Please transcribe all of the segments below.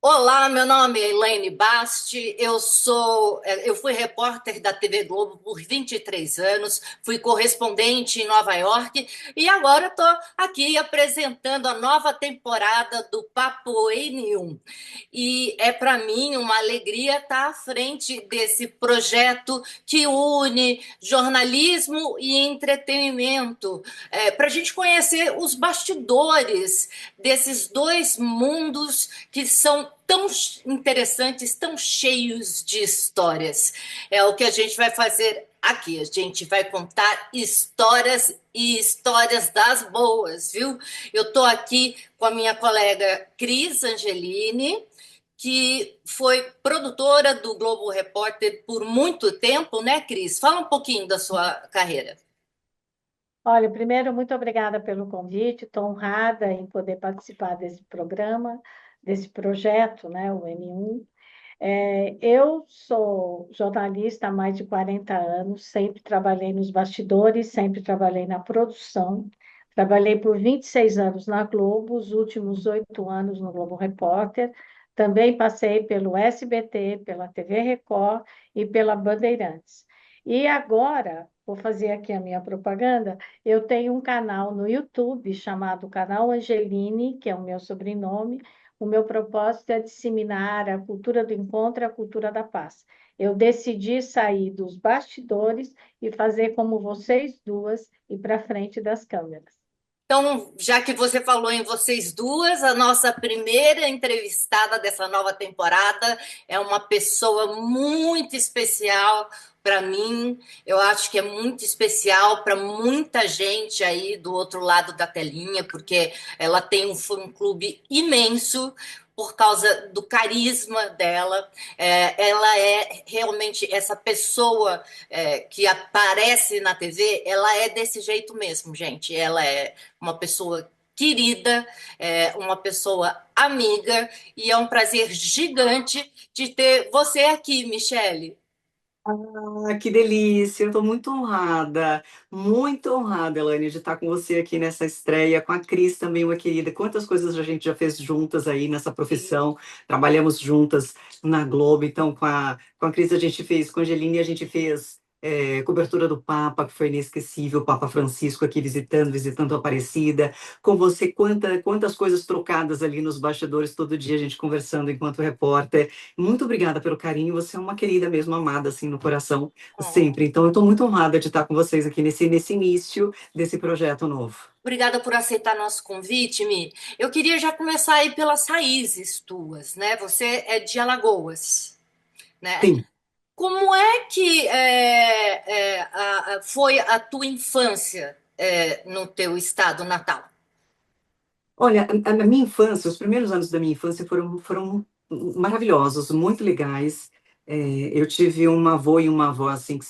Olá, meu nome é Elaine Basti, eu fui repórter da TV Globo por 23 anos, fui correspondente em Nova York e agora estou aqui apresentando a nova temporada do Papo N1. E é para mim uma alegria estar à frente desse projeto que une jornalismo e entretenimento, para a gente conhecer os bastidores desses dois mundos que são tão interessantes, tão cheios de histórias. É o que a gente vai fazer aqui. A gente vai contar histórias e histórias das boas, viu? Eu estou aqui com a minha colega Cris Angelini, que foi produtora do Globo Repórter por muito tempo, né, Cris? Fala um pouquinho da sua carreira. Olha, primeiro, muito obrigada pelo convite. Estou honrada em poder participar desse programa, desse projeto, né, o M1. Eu sou jornalista há mais de 40 anos, sempre trabalhei nos bastidores, sempre trabalhei na produção. Trabalhei por 26 anos na Globo, os últimos 8 anos no Globo Repórter. Também passei pelo SBT, pela TV Record e pela Bandeirantes. E agora, vou fazer aqui a minha propaganda, eu tenho um canal no YouTube chamado Canal Angeline, que é o meu sobrenome. O meu propósito é disseminar a cultura do encontro e a cultura da paz. Eu decidi sair dos bastidores e fazer como vocês duas e para frente das câmeras. Então, já que você falou em vocês duas, a nossa primeira entrevistada dessa nova temporada é uma pessoa muito especial para mim. Eu acho que é muito especial para muita gente aí do outro lado da telinha, porque ela tem um fã-clube imenso por causa do carisma dela. Ela é realmente essa pessoa que aparece na TV, ela é desse jeito mesmo, gente. Ela é uma pessoa querida, uma pessoa amiga, e é um prazer gigante de ter você aqui, Michele. Ah, que delícia! Eu estou muito honrada, Elaine, de estar com você aqui nessa estreia, com a Cris também, uma querida. Quantas coisas a gente já fez juntas aí nessa profissão, trabalhamos juntas na Globo, então com a Cris a gente fez, com a Angeline a gente fez cobertura do Papa, que foi inesquecível, o Papa Francisco aqui visitando a Aparecida, com você, quantas coisas trocadas ali nos bastidores, todo dia a gente conversando enquanto repórter. Muito obrigada pelo carinho, você é uma querida mesmo, amada assim no coração, sempre. Então, eu estou muito honrada de estar com vocês aqui nesse início desse projeto novo. Obrigada por aceitar nosso convite, Mi. Eu queria já começar aí pelas raízes tuas, né? Você é de Alagoas, né? Sim. Como é que foi a tua infância no teu estado natal? Olha, a minha infância, os primeiros anos da minha infância foram maravilhosos, muito legais. Eu tive um avô e uma avó assim que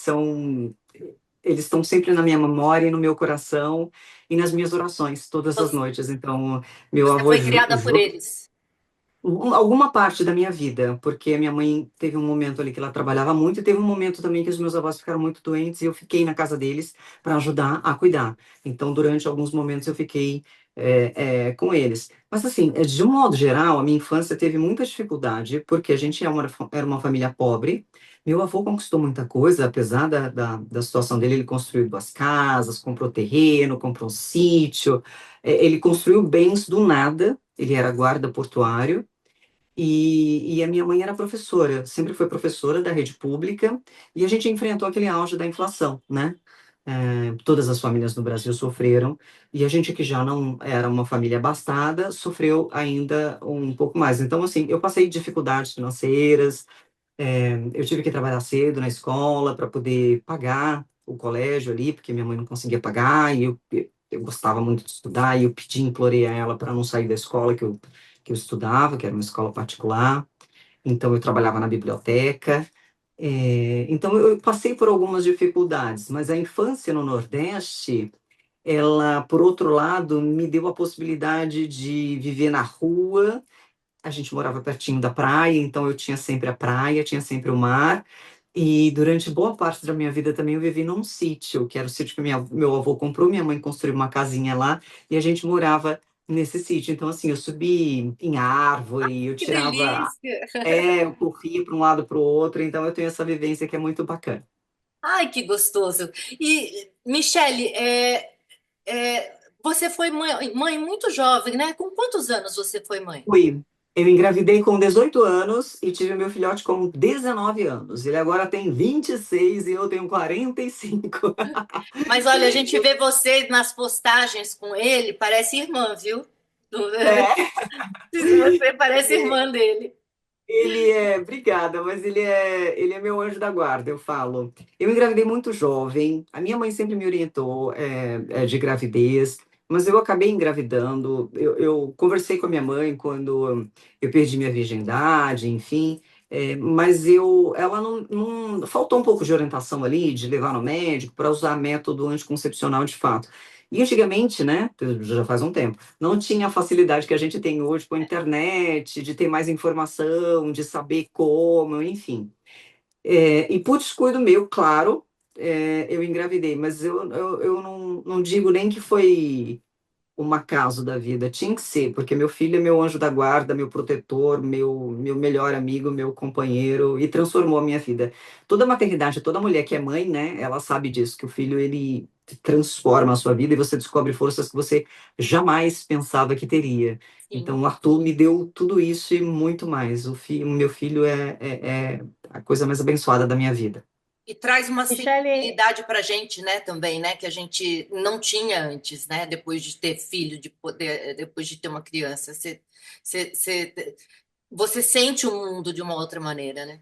eles estão sempre na minha memória e no meu coração e nas minhas orações todas as noites. Então, meu Você avô foi criada por eles. alguma parte da minha vida, porque a minha mãe teve um momento ali que ela trabalhava muito e teve um momento também que os meus avós ficaram muito doentes e eu fiquei na casa deles para ajudar a cuidar. Então, durante alguns momentos eu fiquei com eles. Mas assim, de um modo geral, a minha infância teve muita dificuldade, porque a gente era uma família pobre. Meu avô conquistou muita coisa, apesar da situação dele, ele construiu 2 casas, comprou terreno, comprou um sítio, ele construiu bens do nada, ele era guarda portuário, e a minha mãe era professora, sempre foi professora da rede pública, e a gente enfrentou aquele auge da inflação, né? Todas as famílias no Brasil sofreram, e a gente que já não era uma família abastada, sofreu ainda um pouco mais. Então, assim, eu passei dificuldades financeiras, eu tive que trabalhar cedo na escola para poder pagar o colégio ali, porque minha mãe não conseguia pagar, e eu gostava muito de estudar, e eu pedi, implorei a ela para não sair da escola que eu estudava, que era uma escola particular, então eu trabalhava na biblioteca. Então eu passei por algumas dificuldades, mas a infância no Nordeste, ela, por outro lado, me deu a possibilidade de viver na rua. A gente morava pertinho da praia, então eu tinha sempre a praia, tinha sempre o mar. E durante boa parte da minha vida também eu vivi num sítio, que era o sítio que meu avô comprou, minha mãe construiu uma casinha lá, e a gente morava nesse sítio. Então, assim, eu subi em árvore, eu Que tirava, delícia! eu corria para um lado para o outro, então eu tenho essa vivência que é muito bacana. Ai, que gostoso! E, Michele, você foi mãe muito jovem, né? Com quantos anos você foi mãe? Fui. Eu engravidei com 18 anos e tive meu filhote com 19 anos. Ele agora tem 26 e eu tenho 45. Mas olha, a gente vê você nas postagens com ele, parece irmã, viu? É, Você parece ele, irmã dele. obrigada, mas ele é meu anjo da guarda, eu falo. Eu engravidei muito jovem, a minha mãe sempre me orientou de gravidez, mas eu acabei engravidando. Eu conversei com a minha mãe quando eu perdi minha virgindade, enfim, mas ela faltou um pouco de orientação ali, de levar no médico para usar método anticoncepcional de fato. E antigamente, né, já faz um tempo, não tinha a facilidade que a gente tem hoje com a internet, de ter mais informação, de saber como, enfim. E por descuido meu, claro, eu engravidei, mas eu não digo nem que foi um acaso da vida. Tinha que ser, porque meu filho é meu anjo da guarda, meu protetor, meu melhor amigo, meu companheiro, e transformou a minha vida. Toda maternidade, toda mulher que é mãe, né, ela sabe disso, que o filho, ele transforma a sua vida e você descobre forças que você jamais pensava que teria. Sim. Então, o Arthur me deu tudo isso e muito mais. O meu filho é a coisa mais abençoada da minha vida. E traz uma Michele, sensibilidade para a gente, né, também, né, que a gente não tinha antes, né, depois de ter filho, de poder, depois de ter uma criança. Você, você, você sente o mundo de uma outra maneira, né?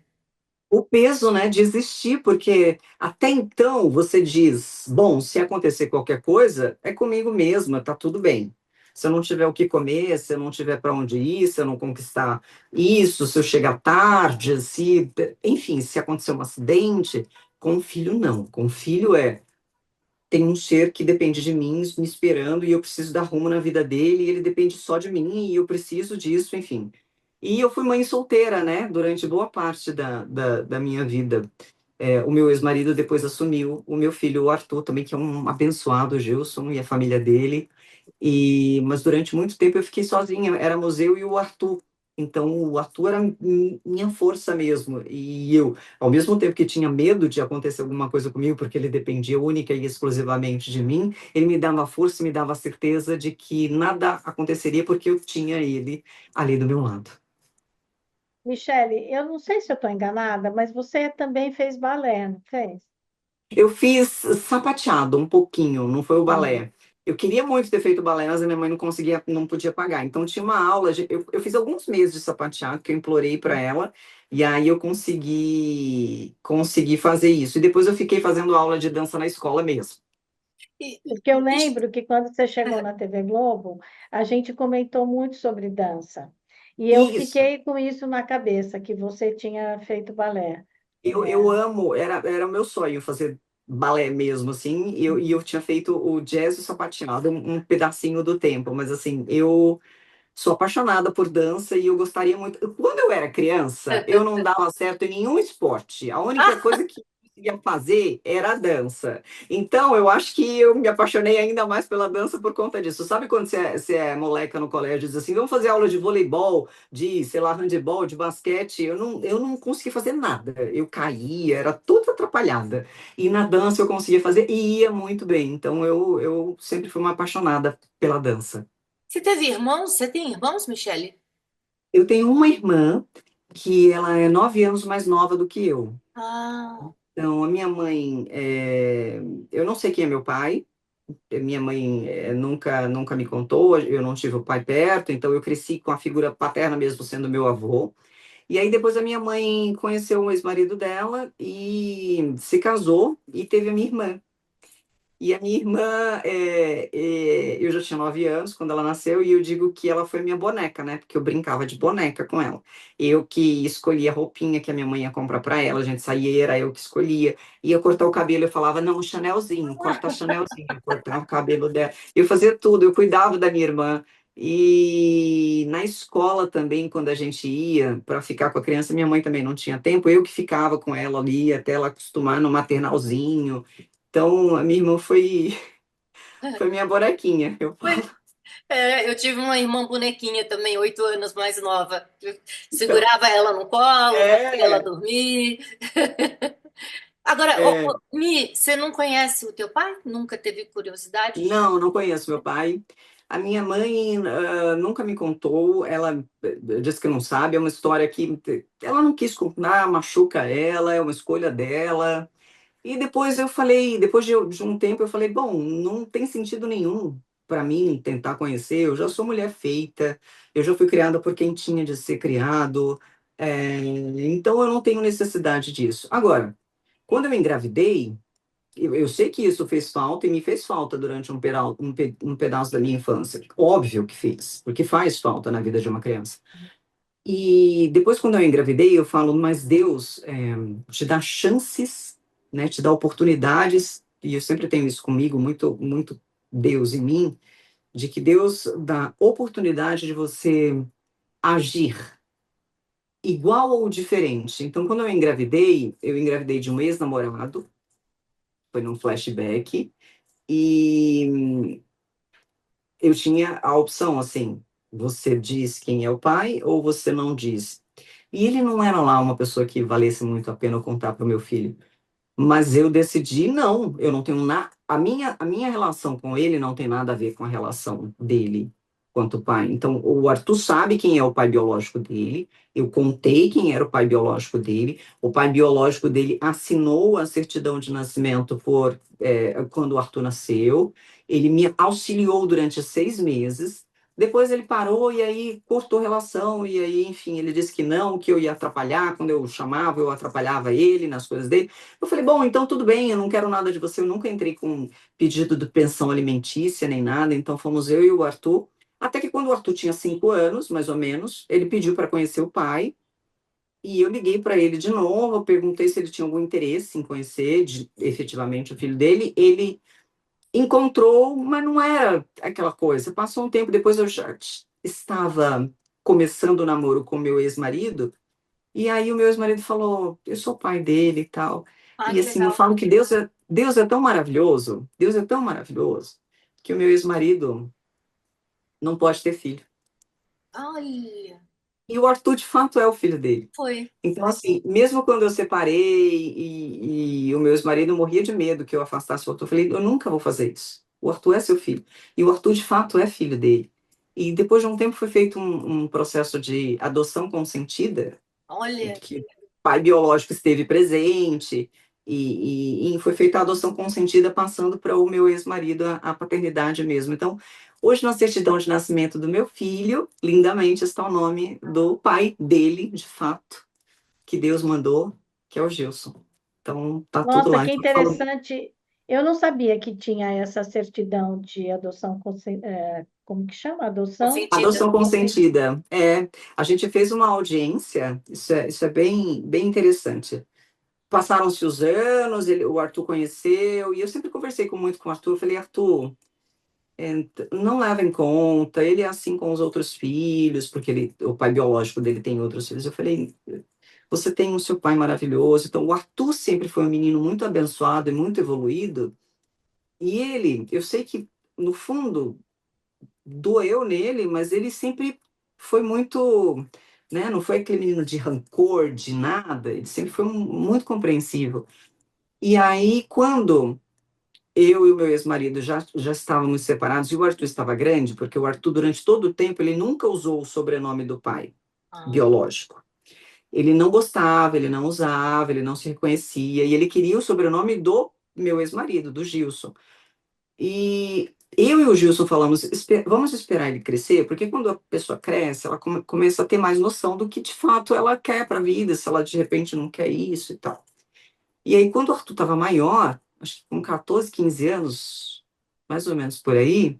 O peso, né, de existir, porque até então você diz, bom, se acontecer qualquer coisa, é comigo mesma, tá tudo bem. Se eu não tiver o que comer, se eu não tiver para onde ir, se eu não conquistar isso, se eu chegar tarde, enfim, se acontecer um acidente, com o filho não. Com o filho tem um ser que depende de mim, me esperando, e eu preciso dar rumo na vida dele, e ele depende só de mim, e eu preciso disso, enfim. E eu fui mãe solteira, né, durante boa parte da minha vida. O meu ex-marido depois assumiu o meu filho, o Arthur, também, que é um abençoado, o Gilson, e a família dele. Mas durante muito tempo eu fiquei sozinha, éramos eu e o Arthur. Então, o Arthur era minha força mesmo. E eu, ao mesmo tempo que tinha medo de acontecer alguma coisa comigo, porque ele dependia única e exclusivamente de mim, ele me dava força e me dava a certeza de que nada aconteceria porque eu tinha ele ali do meu lado. Michele, eu não sei se eu estou enganada, mas você também fez balé, não fez? Eu fiz sapateado um pouquinho, não foi o Sim. balé. Eu queria muito ter feito balé, mas a minha mãe não conseguia, não podia pagar. Então tinha uma aula, eu fiz alguns meses de sapateado que eu implorei para ela, e aí eu consegui fazer isso. E depois eu fiquei fazendo aula de dança na escola mesmo. E, Porque eu e- lembro que quando você chegou na TV Globo, a gente comentou muito sobre dança. E eu Isso. fiquei com isso na cabeça, que você tinha feito balé. Eu É, amo, era o meu sonho fazer balé mesmo, assim, e eu tinha feito o jazz e o sapateado um pedacinho do tempo, mas assim, eu sou apaixonada por dança e eu gostaria muito. Quando eu era criança, eu não dava certo em nenhum esporte. A única coisa que eu conseguia fazer era a dança. Então, eu acho que eu me apaixonei ainda mais pela dança por conta disso. Sabe quando você é moleca no colégio e diz assim, vamos fazer aula de voleibol, de, sei lá, handebol, de basquete? Eu não conseguia fazer nada. Eu caía, era toda atrapalhada. E na dança eu conseguia fazer e ia muito bem. Então, eu sempre fui uma apaixonada pela dança. você teve irmãos? Você tem irmãos, Michele? Eu tenho uma irmã que ela é 9 anos mais nova do que eu. Ah, Então, a minha mãe, eu não sei quem é meu pai. Minha mãe nunca me contou. Eu não tive o pai perto, então eu cresci com a figura paterna mesmo sendo meu avô. E aí depois a minha mãe conheceu o ex-marido dela e se casou e teve a minha irmã. E a minha irmã, eu já tinha 9 anos quando ela nasceu, e eu digo que ela foi minha boneca, né? Porque eu brincava de boneca com ela. Eu que escolhia a roupinha que a minha mãe ia comprar para ela, a gente saía, era eu que escolhia. Ia cortar o cabelo, eu falava, não, Chanelzinho, corta Chanelzinho, eu cortava o cabelo dela. Eu fazia tudo, eu cuidava da minha irmã. E na escola também, quando a gente ia para ficar com a criança, minha mãe também não tinha tempo, eu que ficava com ela ali até ela acostumar no maternalzinho. Então, a minha irmã foi minha bonequinha, eu pois falo. Eu tive uma irmã bonequinha também, 8 anos mais nova. Eu segurava ela no colo, fazia ela É, dormir. Agora, é, Mi, você não conhece o teu pai? Nunca teve curiosidade de... não, não conheço meu pai. A minha mãe nunca me contou, ela disse que não sabe, é uma história que ela não quis contar, machuca ela, é uma escolha dela. E depois eu falei, depois de um tempo eu falei, bom, não tem sentido nenhum para mim tentar conhecer, eu já sou mulher feita, eu já fui criada por quem tinha de ser criado, então eu não tenho necessidade disso. Agora, quando eu engravidei, eu sei que isso fez falta e me fez falta durante um pedaço da minha infância. Óbvio que fez, porque faz falta na vida de uma criança. E depois, quando eu engravidei, eu falo, mas Deus te dá chances, né, te dá oportunidades, e eu sempre tenho isso comigo, muito, muito Deus em mim, de que Deus dá oportunidade de você agir igual ou diferente. Então, quando eu engravidei de um ex-namorado, foi num flashback, e eu tinha a opção, assim, você diz quem é o pai ou você não diz. E ele não era lá uma pessoa que valesse muito a pena eu contar para o meu filho. Mas eu decidi, não, eu não tenho nada. A minha relação com ele não tem nada a ver com a relação dele quanto pai. Então, o Arthur sabe quem é o pai biológico dele. Eu contei quem era o pai biológico dele. O pai biológico dele assinou a certidão de nascimento quando o Arthur nasceu. Ele me auxiliou durante 6 meses. Depois ele parou e aí cortou relação, e aí, enfim, ele disse que não, que eu ia atrapalhar, quando eu chamava, eu atrapalhava ele nas coisas dele. Eu falei, bom, então tudo bem, eu não quero nada de você, eu nunca entrei com pedido de pensão alimentícia nem nada, então fomos eu e o Arthur, até que quando o Arthur tinha 5 anos, mais ou menos, ele pediu para conhecer o pai, e eu liguei para ele de novo, perguntei se ele tinha algum interesse em conhecer efetivamente o filho dele, ele encontrou, mas não era aquela coisa. Passou um tempo, depois eu já estava começando o namoro com meu ex-marido, e aí o meu ex-marido falou, eu sou pai dele e tal. Ah, E que assim, eu legal. falo que Deus é tão maravilhoso, que o meu ex-marido não pode ter filho. Ai, E o Arthur, de fato, é o filho dele. foi. Então, assim, mesmo quando eu separei e o meu ex-marido morria de medo que eu afastasse o Arthur, eu falei, eu nunca vou fazer isso. O Arthur é seu filho. E o Arthur, de fato, é filho dele. E depois de um tempo foi feito um processo de adoção consentida, Olha, que o pai biológico esteve presente, e foi feita a adoção consentida, passando para o meu ex-marido a paternidade mesmo. Então, hoje, na certidão de nascimento do meu filho, lindamente está o nome do pai dele, de fato, que Deus mandou, que é o Gilson. Então, tá tudo Nossa, lá. que Então, eu falo, interessante. Eu não sabia que tinha essa certidão de adoção, como que chama? Adoção? consentida. adoção consentida. A gente fez uma audiência, isso é bem, bem interessante. Passaram-se os anos, o Arthur conheceu, e eu sempre conversei muito com o Arthur, eu falei, Arthur, não leva em conta, ele é assim com os outros filhos, porque o pai biológico dele tem outros filhos. Eu falei, você tem o seu pai maravilhoso. Então, o Arthur sempre foi um menino muito abençoado e muito evoluído, e ele, eu sei que, no fundo, doeu nele, mas ele sempre foi muito, né, não foi aquele menino de rancor, de nada, ele sempre foi muito compreensivo. E aí, quando eu e o meu ex-marido já estávamos separados e o Arthur estava grande, porque o Arthur, durante todo o tempo, ele nunca usou o sobrenome do pai Ah, biológico. Ele não gostava, ele não usava, ele não se reconhecia, e ele queria o sobrenome do meu ex-marido, do Gilson. E eu e o Gilson falamos, vamos esperar ele crescer, porque quando a pessoa cresce, ela começa a ter mais noção do que de fato ela quer para a vida, se ela de repente não quer isso e tal. E aí, quando o Arthur estava maior, acho que com 14, 15 anos, mais ou menos por aí,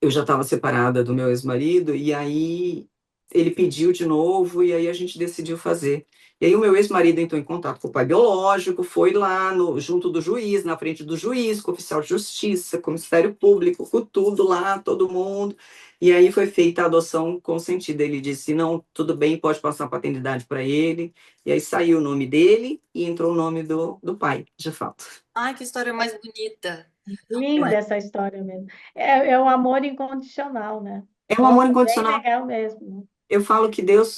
eu já estava separada do meu ex-marido, e aí ele pediu de novo, e aí a gente decidiu fazer. E aí o meu ex-marido entrou em contato com o pai biológico, foi lá junto do juiz, na frente do juiz, com o oficial de justiça, com o Ministério Público, com tudo lá, todo mundo. E aí foi feita a adoção consentida. Ele disse, não, tudo bem, pode passar a paternidade para ele. E aí saiu o nome dele e entrou o nome do pai, de fato. ai, que história mais bonita. Linda essa história mesmo. É o amor incondicional, né? É um amor Nossa, bem incondicional. legal mesmo. Eu falo que Deus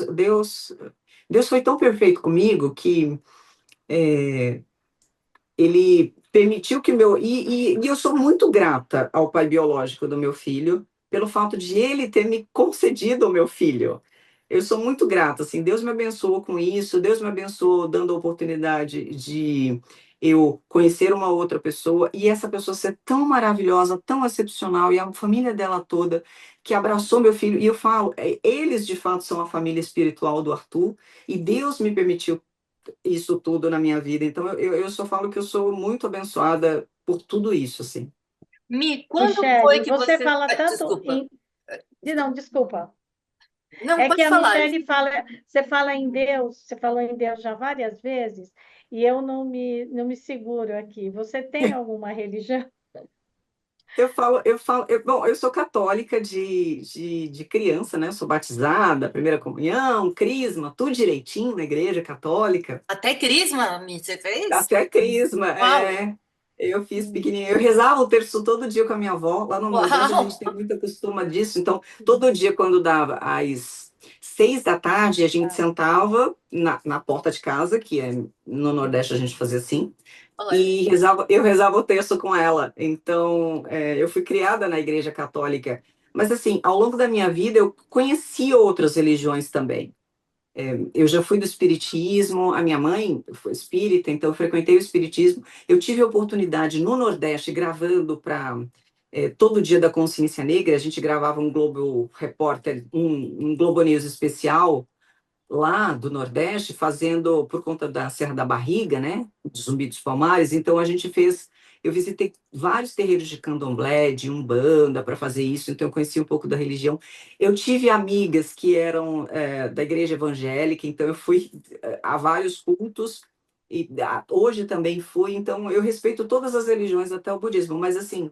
foi tão perfeito comigo que ele permitiu que meu. E eu sou muito grata ao pai biológico do meu filho, pelo fato de ele ter me concedido o meu filho. Eu sou muito grata, assim, Deus me abençoou com isso, Deus me abençoou dando a oportunidade de eu conhecer uma outra pessoa e essa pessoa ser tão maravilhosa, tão excepcional, e a família dela toda que abraçou meu filho. E eu falo, eles de fato são a família espiritual do Arthur, e Deus me permitiu isso tudo na minha vida. Então, eu só falo que eu sou muito abençoada por tudo isso, assim. Quando foi Michele, que você você. fala tanto Desculpa. em. Não, desculpa. Não, É que pode a falar. Michele fala, você fala em Deus, você falou em Deus já várias vezes, e eu não me seguro aqui. Você tem alguma religião? Bom, eu sou católica de criança, né? Sou batizada, primeira comunhão, crisma, tudo direitinho na igreja católica. Até crisma, você fez? Até crisma, Uau! eu fiz pequenininha. Eu rezava o terço todo dia com a minha avó. Lá no Nordeste a gente Uau! tem muita costuma disso. Então, todo dia, quando dava às 6 da tarde, a gente Tá. sentava na porta de casa, que no Nordeste a gente fazia assim, Olha. e eu rezava o terço com ela. Então, eu fui criada na Igreja Católica. Mas, assim, ao longo da minha vida, eu conheci outras religiões também. Eu já fui do espiritismo, a minha mãe foi espírita, então eu frequentei o espiritismo. Eu tive a oportunidade no Nordeste, gravando para todo dia da Consciência Negra, a gente gravava um Globo Repórter, um Globo News especial lá do Nordeste, fazendo por conta da Serra da Barriga, né, de Zumbi dos Palmares. Então a gente fez, eu visitei vários terreiros de candomblé, de umbanda para fazer isso, então eu conheci um pouco da religião. Eu tive amigas que eram da igreja evangélica, então eu fui a vários cultos e hoje também fui. Então eu respeito todas as religiões, até o budismo, mas assim,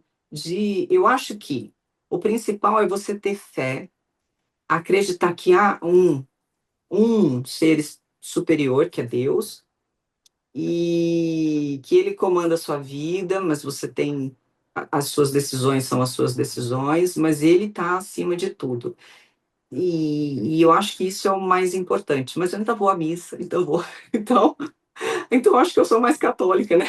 eu acho que o principal é você ter fé, acreditar que há um ser superior, que é Deus, e que ele comanda a sua vida, mas você tem as suas decisões são as suas decisões, mas ele está acima de tudo. E eu acho que isso é o mais importante. Mas eu ainda vou à missa, então vou. Então, então acho que eu sou mais católica, né?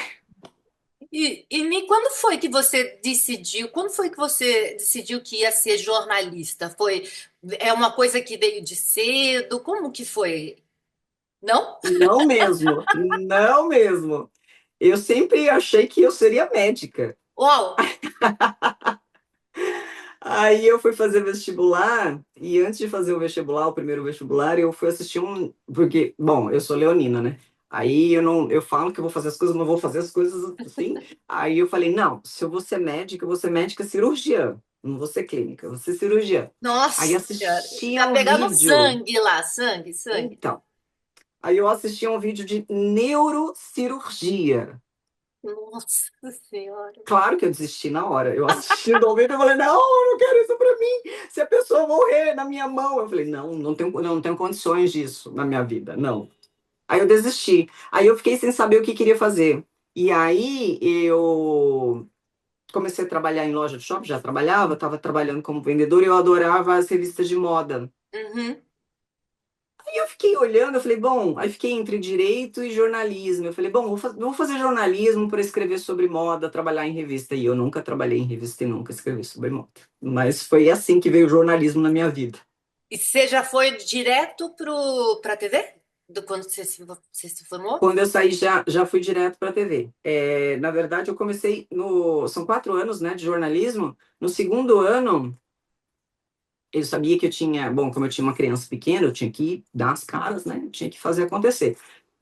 Quando foi que você decidiu? Quando foi que você decidiu que ia ser jornalista? É uma coisa que veio de cedo? Como que foi? Não? Não mesmo, não mesmo. Eu sempre achei que eu seria médica. Uau! Aí eu fui fazer vestibular, e antes de fazer o vestibular, o primeiro vestibular, eu fui assistir porque, bom, eu sou leonina, né? Aí eu falo que eu vou fazer as coisas, não vou fazer as coisas assim. Aí eu falei, não, se eu vou ser médica, eu vou ser médica cirurgiã, não vou ser clínica, eu vou ser cirurgiã. Aí Nossa Senhora! assisti a Tá um pegando vídeo, sangue lá, sangue, sangue. então, aí eu assisti a um vídeo de neurocirurgia. Nossa Senhora! Claro que eu desisti na hora. Eu assistindo ao vídeo, eu falei, não, eu não quero isso para mim. Se a pessoa morrer na minha mão, eu falei, não, não tenho condições disso na minha vida, não. Aí eu desisti. Aí eu fiquei sem saber o que queria fazer. E aí eu comecei a trabalhar em loja de shopping, já trabalhava, estava trabalhando como vendedor e eu adorava as revistas de moda. Uhum. Aí eu fiquei olhando, eu falei, bom, aí fiquei entre direito e jornalismo. Eu falei, bom, vou fazer jornalismo para escrever sobre moda, trabalhar em revista. E eu nunca trabalhei em revista e nunca escrevi sobre moda. Mas foi assim que veio o jornalismo na minha vida. E você já foi direto para a TV? Quando você se formou? Quando eu saí, já fui direto para a TV. Na verdade, eu comecei no. São 4 anos, né, de jornalismo. No segundo ano, eu sabia que eu tinha. Bom, como eu tinha uma criança pequena, eu tinha que dar as caras, né? Eu tinha que fazer acontecer.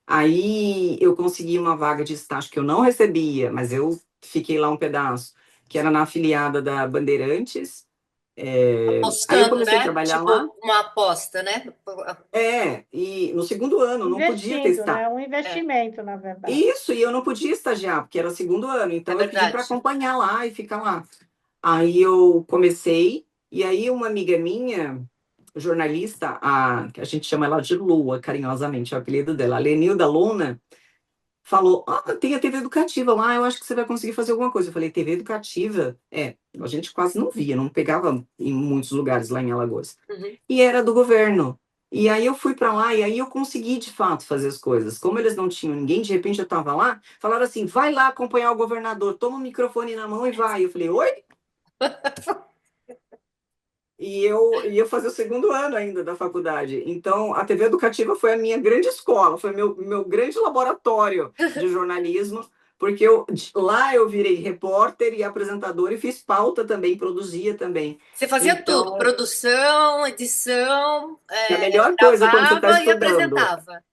Aí eu consegui uma vaga de estágio que eu não recebia, mas eu fiquei lá um pedaço, que era na afiliada da Bandeirantes. Aí eu Apostando, comecei a né? trabalhar lá. Tipo uma aposta, né? E no segundo ano não podia ter Investindo, estágio. né? Um É, investimento, na verdade. Isso, e eu não podia estagiar, porque era segundo ano, é então eu pedi para verdade. acompanhar lá e ficar lá. Aí eu comecei, e aí uma amiga minha, jornalista, que a gente chama ela de Lua, carinhosamente, é o apelido dela, a Lenilda Luna, falou, tem a TV educativa lá, eu acho que você vai conseguir fazer alguma coisa. Eu falei, TV educativa? A gente quase não via, não pegava em muitos lugares lá em Alagoas. Uhum. E era do governo. E aí eu fui para lá e aí eu consegui de fato fazer as coisas. Como eles não tinham ninguém, de repente eu estava lá, falaram assim, vai lá acompanhar o governador, toma o microfone na mão e vai. Eu falei, oi? E eu ia fazer o segundo ano ainda da faculdade. Então, a TV Educativa foi a minha grande escola, foi meu grande laboratório de jornalismo, porque lá eu virei repórter e apresentador e fiz pauta também, produzia também. Você fazia tudo, Então, produção, edição, é a melhor coisa quando você está gravava e estudando. apresentava.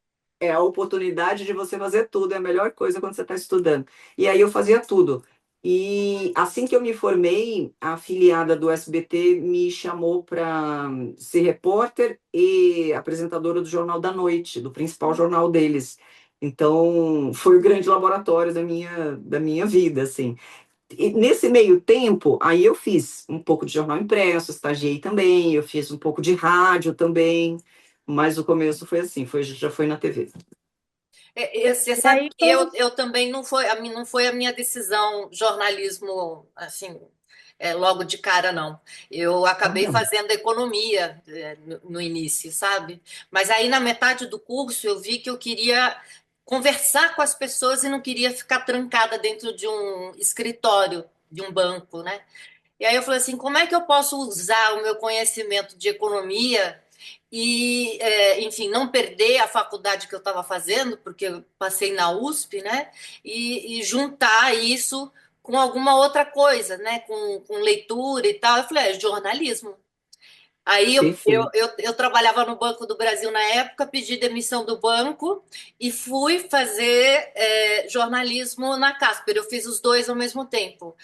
É a oportunidade de você fazer tudo, é a melhor coisa quando você está estudando. E aí eu fazia tudo. E assim que eu me formei, a afiliada do SBT me chamou para ser repórter e apresentadora do Jornal da Noite, do principal jornal deles. Então, foi o grande laboratório da minha vida, assim. E nesse meio tempo, aí eu fiz um pouco de jornal impresso, estagiei também, eu fiz um pouco de rádio também, mas o começo foi assim, já foi na TV. Você E sabe aí, que eu também não foi a minha decisão jornalismo assim, logo de cara, não. Eu acabei Olha, fazendo economia no início, sabe? Mas aí na metade do curso eu vi que eu queria conversar com as pessoas e não queria ficar trancada dentro de um escritório, de um banco, né? E aí eu falei assim, como é que eu posso usar o meu conhecimento de economia e, enfim, não perder a faculdade que eu estava fazendo, porque eu passei na USP, né? E juntar isso com alguma outra coisa, né? Com leitura e tal. Eu falei, jornalismo. Aí perfeito. eu trabalhava no Banco do Brasil na época, pedi demissão do banco e fui fazer jornalismo na Casper. Eu fiz os dois ao mesmo tempo.